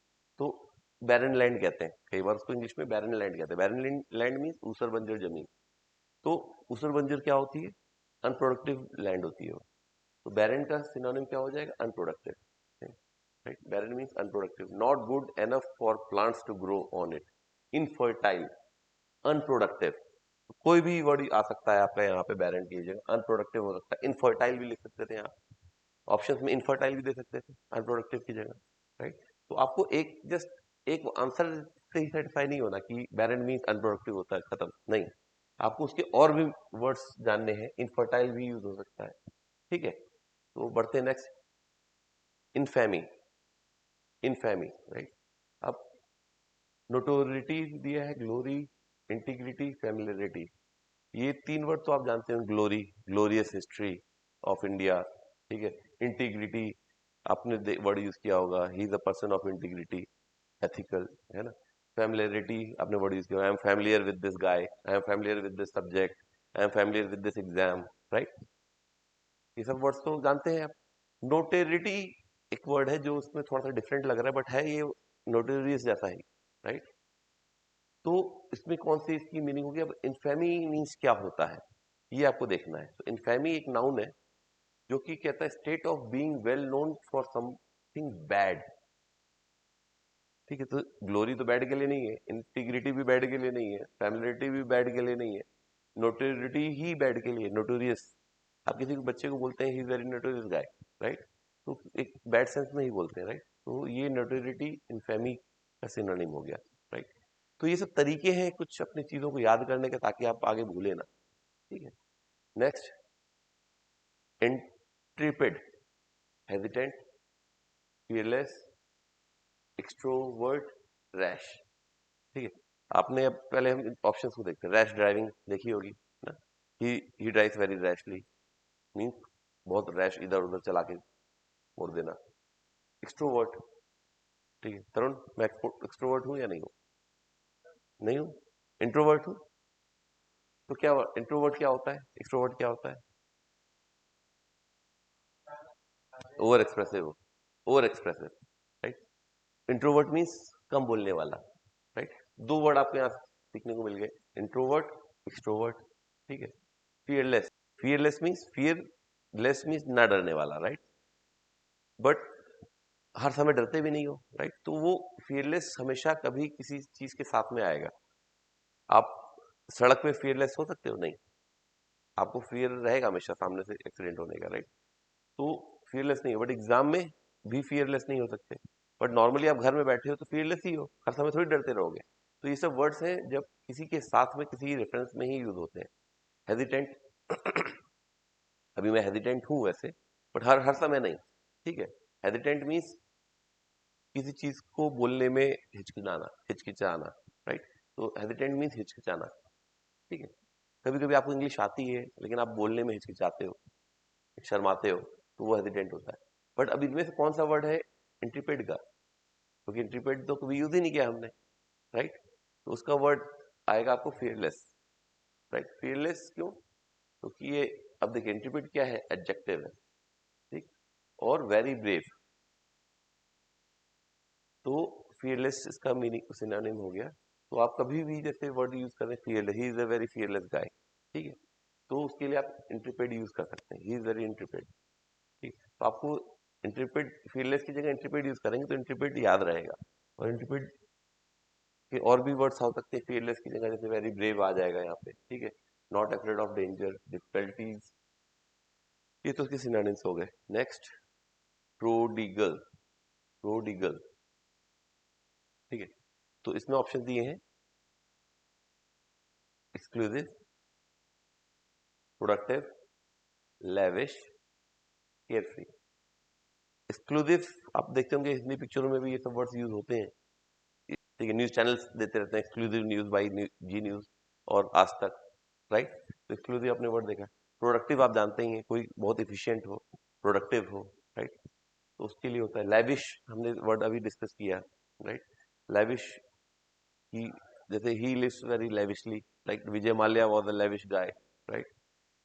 तो बैरन लैंड कहते हैं। कई बार उसको इंग्लिश में बैरन लैंड कहते हैं। बैरन लैंड मीन्स ऊसर बंजर जमीन। तो ऊसर बंजर क्या होती है? अनप्रोडक्टिव लैंड होती है वो। तो बैरन का सिनोनिम क्या हो जाएगा? Unproductive, right. Barren means unproductive, not good enough for plants to grow on it, infertile, unproductive. कोई भी वर्ड आ सकता है आपका यहाँ पे बैरन की जगह। अनप्रोडक्टिव हो सकता है, इनफर्टाइल भी लिख सकते थे आप, ऑप्शंस में इनफर्टाइल भी दे सकते थे अनप्रोडक्टिव की जगह, राइट। तो आपको एक जस्ट एक आंसर से ही सेटिस्फाई नहीं होना कि बैरन मीन्स अनप्रोडक्टिव होता है, खत्म नहीं। आपको उसके और भी वर्ड्स जानने हैं। इनफर्टाइल भी यूज हो सकता है, ठीक है। तो बढ़ते हैं नेक्स्ट, इनफेमी। Infamy, right. अब नोटोरिटी दिया है, ग्लोरी, इंटीग्रिटी, फेमिलियरिटी। ये तीन वर्ड तो आप जानते हैं। Glory, glorious history of India, ठीक है। इंटीग्रिटी, आपने वर्ड यूज किया होगा, ही is a person of integrity, ethical, है ना। फेमिलियरिटी आपने वर्ड यूज किया, I am familiar with this guy, I am familiar with this subject, I am familiar with this exam, right. ये सब words तो जानते हैं आप। नोटेरिटी एक वर्ड है जो उसमें थोड़ा सा डिफरेंट लग रहा है, बट है ये नोटेरियस जैसा ही, राइट। तो इसमें कौन सी इसकी मीनिंग होगी? अब इनफेमी मीन्स क्या होता है, ये आपको देखना है। तो इनफेमी एक नाउन है जो कि कहता है state of being well known for something bad, ठीक है। तो ग्लोरी तो बैड के लिए नहीं है, इंटीग्रिटी भी बैड के लिए नहीं है, फैमिलिटी भी बैड के लिए नहीं है, नोटोरिटी ही बैड के लिए, नोटोरियस। आप किसी को बच्चे को बोलते हैं he is very notorious guy, right, तो एक बैड सेंस में ही बोलते हैं, राइट। तो ये नोटोरिटी इनफेमी का सिनोनिम हो गया, राइट। तो ये सब तरीके हैं कुछ अपनी चीजों को याद करने के, ताकि आप आगे भूले ना, ठीक है। Next, intrepid, hesitant, fearless, extrovert, rash, ठीक है। आपने अब पहले हम ऑप्शंस को देखते हैं। रैश ड्राइविंग देखी होगी ना, ही ड्राइव्स वेरी रैशली, मीन्स बहुत रैश, इधर उधर चला के मोड़ देना। एक्सट्रोवर्ट, ठीक है। तरुण, मैं एक्सट्रोवर्ट हूँ या नहीं हूँ? नहीं हूँ। इंट्रोवर्ट हूँ। तो क्या इंट्रोवर्ट क्या होता है, एक्सट्रोवर्ट क्या होता है? Over expressive, over expressive, right. Introvert means कम बोलने वाला, राइट। दो वर्ड आपको यहाँ सीखने को मिल गए, इंट्रोवर्ट, एक्सट्रोवर्ट, ठीक है। Fearless, fearless means, fearless means ना डरने वाला, राइट। बट हर समय डरते भी नहीं हो, राइट। तो वो फियरलेस हमेशा कभी किसी चीज के साथ में आएगा। आप सड़क पे फियरलेस हो सकते हो? नहीं, आपको फियर रहेगा हमेशा सामने से एक्सीडेंट होने का, राइट। तो फियरलेस नहीं हो। बट एग्जाम में भी फियरलेस नहीं हो सकते। बट नॉर्मली आप घर में बैठे हो तो फियरलेस ही हो, हर समय थोड़ी डरते रहोगे। तो ये सब वर्ड्स हैं जब किसी के साथ में किसी रेफरेंस में ही यूज होते हैं। हेजिटेंट, अभी मैं हेजिटेंट हूं वैसे, बट हर हर समय नहीं, ठीक है। हेजिटेंट मीन्स किसी चीज को बोलने में हिचकिचाना, हिचकिचाना, राइट। तो हेजिटेंट मीन्स हिचकिचाना, ठीक है। कभी कभी आपको इंग्लिश आती है लेकिन आप बोलने में हिचकिचाते हो, शर्माते हो, तो वो हेजिटेंट होता है। बट अब इनमें से कौन सा वर्ड है इंट्रीपेड का? क्योंकि इंट्रीपेड तो कभी यूज ही नहीं किया हमने, राइट। तो उसका वर्ड आएगा आपको फियरलेस, राइट। फियरलेस क्यों? क्योंकि ये, अब देखिए इंट्रीपेड क्या है, एडजेक्टिव है, ठीक। और वेरी ब्रेव, तो फियरलेस इसका मीनिंग सिनोनिम हो गया। तो आप कभी भी जैसे वर्ड यूज करें fearless, he is a very fearless guy, ठीक है, तो उसके लिए आप इंट्रीपेड यूज कर सकते हैं, ही इज वेरी इंट्रीपेड, ठीक। तो आपको इंट्रीपेड, फियरलेस की जगह इंट्रीपेड यूज करेंगे तो इंट्रीपेड याद रहेगा। और इंट्रीपेड के और भी वर्ड्स हो सकते हैं फियरलेस की जगह, जैसे वेरी ब्रेव आ जाएगा यहाँ पे, ठीक है। Not afraid of danger, difficulties, ये तो उसके सिनोनिम्स हो गए। नेक्स्ट, प्रोडिगल, प्रोडिगल, ठीक है। तो इसमें ऑप्शन दिए हैं, exclusive, productive, lavish, carefree. Exclusive आप देखते होंगे हिंदी पिक्चरों में भी ये सब वर्ड्स यूज होते हैं, ठीक है। न्यूज चैनल्स देते रहते हैं exclusive news by Zee News और आज तक, राइट। तो एक्सक्लूसिव आपने वर्ड देखा। प्रोडक्टिव आप जानते ही हैं, कोई बहुत इफिशियंट हो, प्रोडक्टिव हो, राइट। तो उसके लिए होता है लैविश, हमने वर्ड अभी डिस्कस किया, राइट। लैविश ही, जैसे he lives very lavishly, like Vijay Mallya was a lavish guy, right.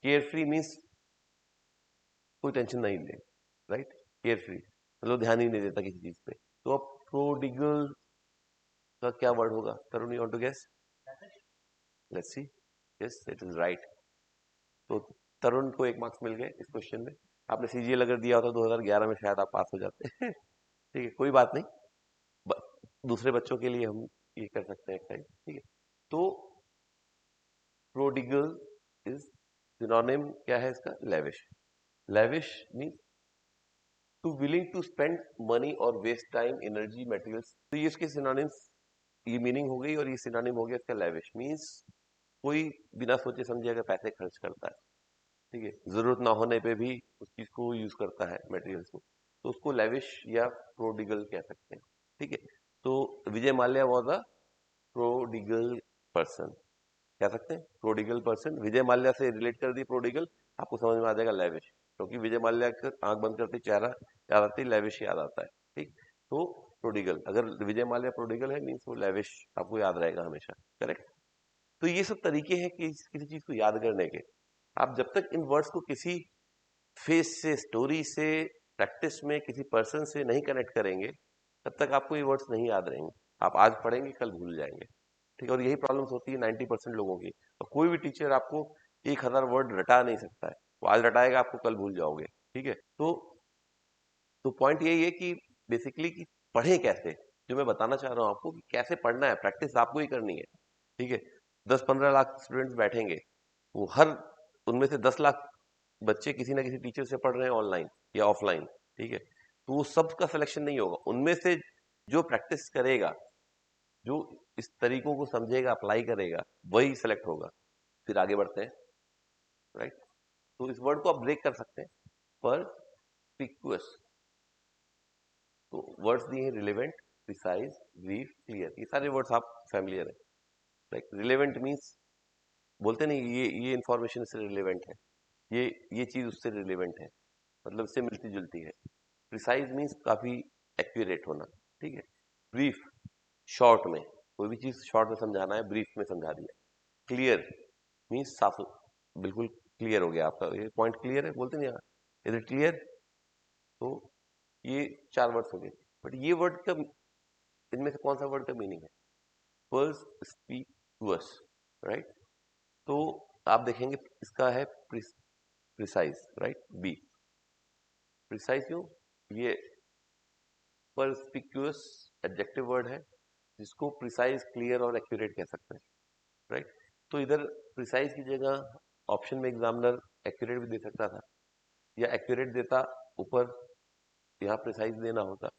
Carefree means कोई टेंशन नहीं ले, राइट। केयर फ्री मतलब ध्यान ही नहीं देता किसी चीज पे। तो अब प्रोडिगल का क्या वर्ड होगा? Tarun, you want to guess? Let's see. Yes, it is right. तो तरुण को 1 मार्क्स मिल गए इस क्वेश्चन में। आपने सीजीएल अगर दिया होता 2011 में, शायद आप पास हो जाते ठीक है, कोई बात नहीं। ब, दूसरे बच्चों के लिए हम ये कर सकते हैं एक्सरसाइज, ठीक है। तो प्रोडिगल इज सिनोनिम क्या है इसका? Lavish. Lavish mean to willing to spend money और वेस्ट टाइम, एनर्जी, मटेरियल्स। तो ये इसके सिनोनिम्स, ये मीनिंग हो गई, और ये सिनोनिम हो गया इसका लेविश। मीन्स कोई बिना सोचे समझे अगर पैसे खर्च करता है, ठीक है, जरूरत ना होने पे भी उस चीज को यूज करता है, मटेरियल्स को, तो उसको लेविश या प्रोडिगल कह सकते हैं, ठीक है। तो Vijay Mallya was a prodigal person, कह सकते हैं प्रोडिगल पर्सन। विजय माल्या से रिलेट कर दी प्रोडिगल, आपको समझ में आ जाएगा लेविश, क्योंकि विजय माल्या का आंख बंद करते चेहरा याद आती, लेविश याद आता है, ठीक। तो प्रोडिगल, अगर विजय माल्या प्रोडिगल है मीन्स वो लेविश आपको याद रहेगा हमेशा, करेक्ट। तो ये सब तरीके हैं कि किसी चीज को याद करने के। आप जब तक इन वर्ड्स को किसी फेस से, स्टोरी से, प्रैक्टिस में किसी पर्सन से नहीं कनेक्ट करेंगे, तब तक आपको ये वर्ड्स नहीं याद रहेंगे। आप आज पढ़ेंगे, कल भूल जाएंगे, ठीक है। और यही प्रॉब्लम्स होती है 90% लोगों की। और कोई भी टीचर आपको 1000 वर्ड रटा नहीं सकता है, वो आज रटाएगा, आपको कल भूल जाओगे, ठीक है। तो पॉइंट यही है कि बेसिकली कि पढ़े कैसे, जो मैं बताना चाह रहा हूँ आपको कि कैसे पढ़ना है, प्रैक्टिस आपको ही करनी है, ठीक है। 10-15 लाख स्टूडेंट्स बैठेंगे, वो हर उनमें से 10 लाख बच्चे किसी ना किसी टीचर से पढ़ रहे हैं, ऑनलाइन या ऑफलाइन, ठीक है। तो वो सबका सिलेक्शन नहीं होगा, उनमें से जो प्रैक्टिस करेगा, जो इस तरीकों को समझेगा, अप्लाई करेगा, वही सिलेक्ट होगा। फिर आगे बढ़ते हैं, राइट। तो इस वर्ड को आप ब्रेक कर सकते हैं, परस्पिकुअस। तो वर्ड्स दिए हैं रिलेवेंट, प्रिसाइज, ब्रीफ, क्लियर, ये सारे वर्ड्स आप फैमिलियर है, लाइक रिलेवेंट मीन्स बोलते नहीं, ये इंफॉर्मेशन इससे रिलेवेंट है, ये चीज उससे रिलेवेंट है, मतलब इससे मिलती जुलती है। प्रिसाइज मीन्स काफी एक्यूरेट होना, ठीक है। ब्रीफ, शॉर्ट में, कोई भी चीज शॉर्ट में समझाना है, ब्रीफ में समझा दिया। क्लियर मीन्स साफ, बिल्कुल क्लियर हो गया आपका, ये पॉइंट क्लियर है, बोलते नहीं, इज इट क्लियर। तो ये 4 वर्ड्स हो गए। बट ये वर्ड का, इनमें से कौन सा वर्ड का मीनिंग है? पर्सपिकुअस, राइट। तो आप देखेंगे इसका है प्रिसाइज, राइट, बी। प्रिसाइज क्यों? ये परस्पिक्यूअस एडजेक्टिव वर्ड है, जिसको प्रिसाइज, क्लियर और एक्यूरेट कह सकते हैं, राइट। तो इधर प्रिसाइज की जगह ऑप्शन में एग्जामिनर एक्यूरेट भी दे सकता था, या एक्यूरेट देता ऊपर, यहाँ प्रिसाइज देना होता।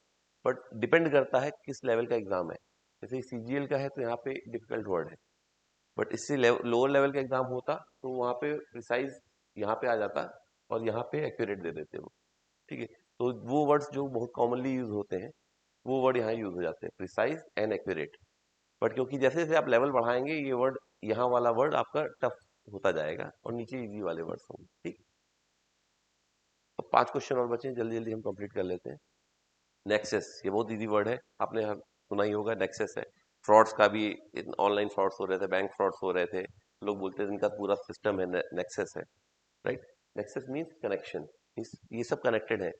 बट डिपेंड करता है किस लेवल का एग्जाम है। जैसे सीजीएल का है तो यहाँ पे डिफिकल्ट वर्ड है, बट इससे लोअर लेवल का एग्जाम होता तो वहाँ पे प्रिसाइज यहाँ पे आ जाता, और यहाँ पे एक्यूरेट दे देते वो, ठीक है। तो वो वर्ड्स जो बहुत कॉमनली यूज होते हैं, वो वर्ड यहाँ यूज हो जाते हैं, प्रिसाइज एंड एक्यूरेट। बट क्योंकि जैसे जैसे आप लेवल बढ़ाएंगे, ये वर्ड, यहाँ वाला वर्ड आपका टफ होता जाएगा, और नीचे इजी वाले वर्ड्स होंगे, ठीक। अब 5 क्वेश्चन और बचे हैं, जल्दी जल्दी हम कंप्लीट कर लेते हैं। नेक्सस, ये बहुत इजी वर्ड है, आपने सुना ही होगा, नेक्सस है। फ्रॉड्स का भी, ऑनलाइन फ्रॉड्स हो रहे थे, बैंक फ्रॉड्स हो रहे थे, लोग बोलते हैं इनका पूरा सिस्टम है, नेक्सस है, right. Nexus means connection, means ये सब कनेक्टेड है,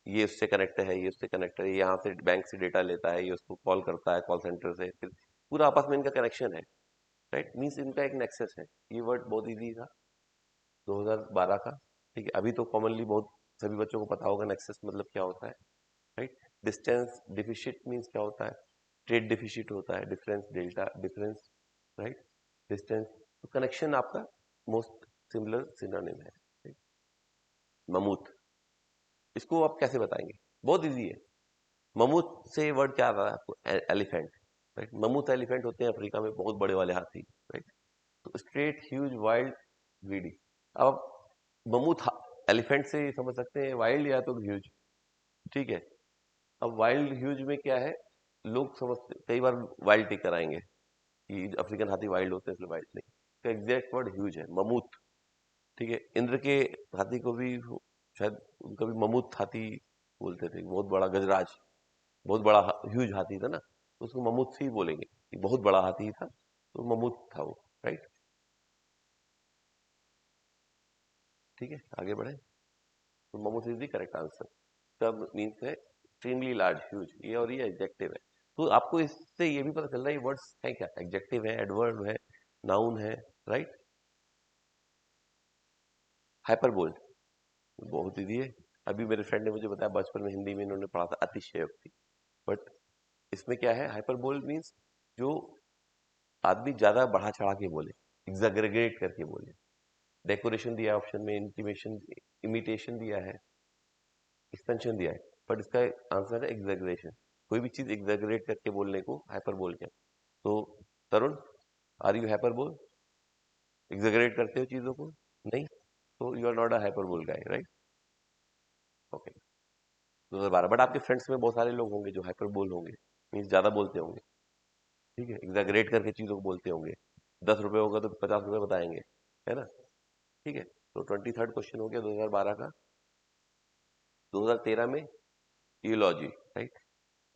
ये उससे कनेक्ट है, ये उससे कनेक्ट है, ये यहाँ से बैंक से डेटा लेता है, ये उसको कॉल करता है कॉल सेंटर से, फिर पूरा आपस में इनका कनेक्शन है, राइट। मीन्स इनका एक नेक्सस है। ये वर्ड बहुत इजी था 2012 का, ठीक है। अभी तो कॉमनली बहुत सभी बच्चों को पता होगा नेक्सस मतलब क्या होता है, राइट। डिस्टेंस डिफिशिट मीन्स क्या होता है? ट्रेड डिफिशिट होता है, difference, delta difference, right. Distance, तो कनेक्शन आपका मोस्ट सिमिलर सिनोनिम है, right? ममूथ, इसको आप कैसे बताएंगे? बहुत इजी है। ममूथ से वर्ड क्या आ रहा है आपको? Elephant, right. ममूथ एलिफेंट होते हैं अफ्रीका में, बहुत बड़े वाले हाथी, राइट। तो स्ट्रेट, ह्यूज, वाइल्ड, ग्रीडी। अब ममूथ एलिफेंट से समझ सकते हैं, वाइल्ड या तो ह्यूज, ठीक है। अब वाइल्ड ह्यूज में क्या है, लोग समझते कई बार वाइल्ड टिक कराएंगे कि अफ्रीकन हाथी वाइल्ड होते हैं, इसलिए वाइल्ड नहीं, तो एग्जैक्ट वर्ड ह्यूज है, ममूथ, ठीक है। इंद्र के हाथी को भी शायद उनका भी ममूथ हाथी बोलते थे, बहुत बड़ा गजराज, बहुत बड़ा ह्यूज हाथी था ना, तो उसको ममूथ ही बोलेंगे कि बहुत बड़ा हाथी था, तो ममूथ था वो, राइट। ठीक है, आगे बढ़े। तो ममूथ इज द करेक्ट आंसर। तब मीन्स है एक्सट्रीमली लार्ज, ह्यूज, ये और ये एडजेक्टिव है। तो आपको इससे ये भी पता चल रहा है ये वर्ड्स है क्या, एडजेक्टिव है, एडवर्ब है, नाउन है, राइट। हाइपरबोल बहुत ईजी है। अभी मेरे फ्रेंड ने मुझे बताया बचपन में हिंदी में इन्होंने पढ़ा था अतिशयोक्ति, बट इसमें क्या है, हाइपरबोल मीन्स जो आदमी ज्यादा बढ़ा चढ़ा के बोले, एग्जैगरेट करके बोले। डेकोरेशन दिया है ऑप्शन में, इंटीमेशन, इमिटेशन दिया है, एक्सपेंशन दिया है, बट इसका आंसर है एग्जैगरेशन। कोई भी चीज एग्जैगरेट करके बोलने को हाइपरबोल क्या। तो Tarun, are you hyperbole? Exaggerate करते हो चीजों को? नहीं, तो you are not a hyperbole guy, right. Okay, 2012। But आपके फ्रेंड्स में बहुत सारे लोग होंगे जो हाइपरबोल होंगे, मीन्स ज्यादा बोलते होंगे। ठीक है, एग्जैगरेट करके चीजों को बोलते होंगे। 10 रुपए होगा तो 50 रुपए बताएंगे, है ना। ठीक है, तो 23rd क्वेश्चन हो गया 2012 का। 2013 में यूलॉजी, राइट।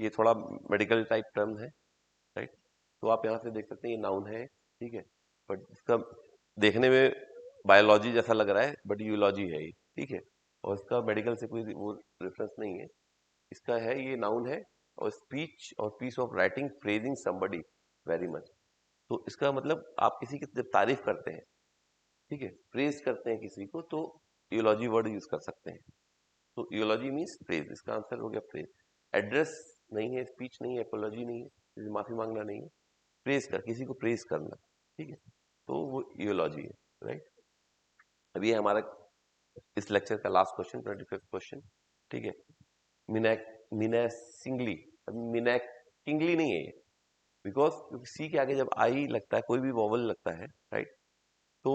ये थोड़ा मेडिकल टाइप टर्म है, राइट। तो आप यहाँ से देख सकते हैं ये नाउन है, ठीक है, बट इसका देखने में बायोलॉजी जैसा लग रहा है, बट यूलॉजी है ये, ठीक है। और इसका मेडिकल से कोई वो रेफरेंस नहीं है। इसका है, ये नाउन है, और स्पीच और piece of writing praising somebody very much. तो इसका मतलब आप किसी की जब तारीफ करते हैं, ठीक है, प्रेज करते हैं किसी को, तो यूलॉजी वर्ड यूज कर सकते हैं। तो यूलॉजी मीन्स प्रेज, इसका आंसर हो गया प्रेज। एड्रेस नहीं है, स्पीच नहीं है, एपोलॉजी नहीं है, किसी माफी मांगना नहीं है, प्रेज कर, किसी को प्रेज करना, ठीक है, तो वो यूलॉजी है, राइट। अभी हमारा इस लेक्चर का लास्ट क्वेश्चन, 25th क्वेश्चन, ठीक है। मिनैक मिनेसिंगली, मिनैकिंगली नहीं है ये, बिकॉज सी के आगे जब आई लगता है, कोई भी वॉवल लगता है, राइट, तो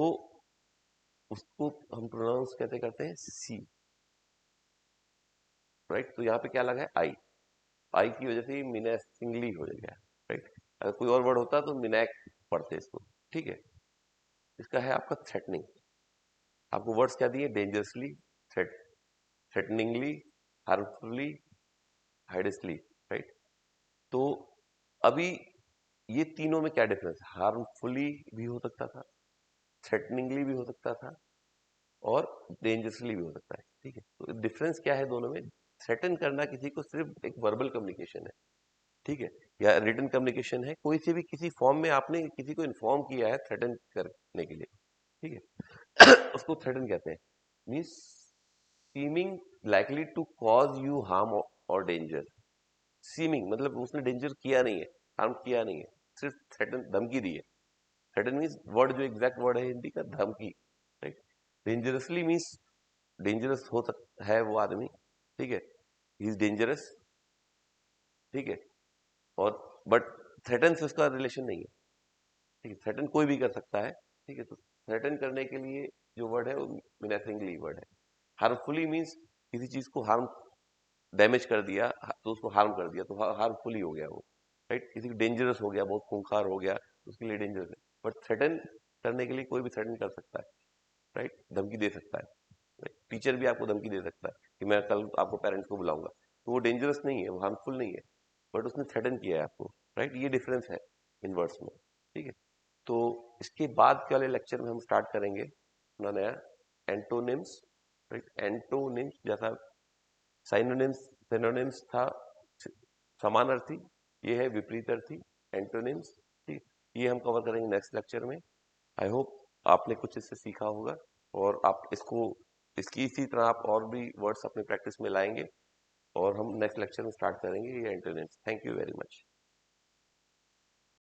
उसको हम प्रोनाउंस कहते करते हैं सी, राइट। तो यहाँ पे क्या लगा है, आई, आई की वजह से मिनेसिंगली हो गया, राइट। अगर कोई और वर्ड होता तो मिनैक पढ़ते इसको, ठीक है। इसका है आपका थ्रेटनिंग। आपको वर्ड्स क्या दिए, डेंजरसली, थ्रेटनिंगली, हार्मफुली, हाइडसली, राइट। तो अभी ये तीनों में क्या डिफरेंस है, हार्मफुली भी हो सकता था, थ्रेटनिंगली भी हो सकता था, और डेंजरसली भी हो सकता है, ठीक है। तो डिफरेंस क्या है दोनों में, थ्रेटन करना किसी को सिर्फ एक वर्बल कम्युनिकेशन है, ठीक है, या रिटन कम्युनिकेशन है, कोई से भी किसी फॉर्म में आपने किसी को इन्फॉर्म किया है थ्रेटन करने के लिए, ठीक है, उसको थ्रेटन कहते हैं। Means seeming likely to cause you harm और डेंजर। सीमिंग मतलब उसने डेंजर किया नहीं है, हार्म किया नहीं है, सिर्फ थ्रेटन, धमकी दी है। थ्रेटन मीन्स वर्ड जो एग्जैक्ट वर्ड है हिंदी का, धमकी, राइट। डेंजरसली मीन्स डेंजरस हो सकता है वो आदमी, ठीक है, ही इज डेंजरस, ठीक है। और बट थ्रेटन से उसका रिलेशन नहीं है, ठीक है, थ्रेटन कोई भी कर सकता है, ठीक है। तो थ्रेटन करने के लिए जो वर्ड है वो मिनेसिंगली वर्ड है। हार्मफुली मीन्स किसी चीज को हार्म, डैमेज कर दिया, तो उसको हार्म कर दिया, तो हार्मफुली हो गया वो, राइट। किसी को डेंजरस हो गया, बहुत खूंखार हो गया, तो उसके लिए डेंजरस है। बट थ्रेटन करने के लिए कोई भी थ्रेटन कर सकता है, राइट, धमकी दे सकता है, राइट। टीचर भी आपको धमकी दे सकता है कि मैं कल आपको पेरेंट्स को बुलाऊंगा, तो वो डेंजरस नहीं है, वो हार्मफुल नहीं है, बट उसने थ्रेटन किया है आपको, राइट। ये डिफरेंस है इन वर्ड्स में, ठीक है। तो इसके बाद के वाले लेक्चर में हम स्टार्ट करेंगे अपना नया एंटोनिम्स, राइट। एंटोनिम्स जैसा साइनोनिम्स, सिनोनिम्स था समानार्थी, ये है विपरीत अर्थी, एंटोनिम्स, ठीक। ये हम कवर करेंगे नेक्स्ट लेक्चर में। आई होप आपने कुछ इससे सीखा होगा, और आप इसको, इसकी इसी तरह आप और भी वर्ड्स अपने प्रैक्टिस में लाएंगे, और हम नेक्स्ट लेक्चर में स्टार्ट करेंगे ये antonyms. Thank you very much.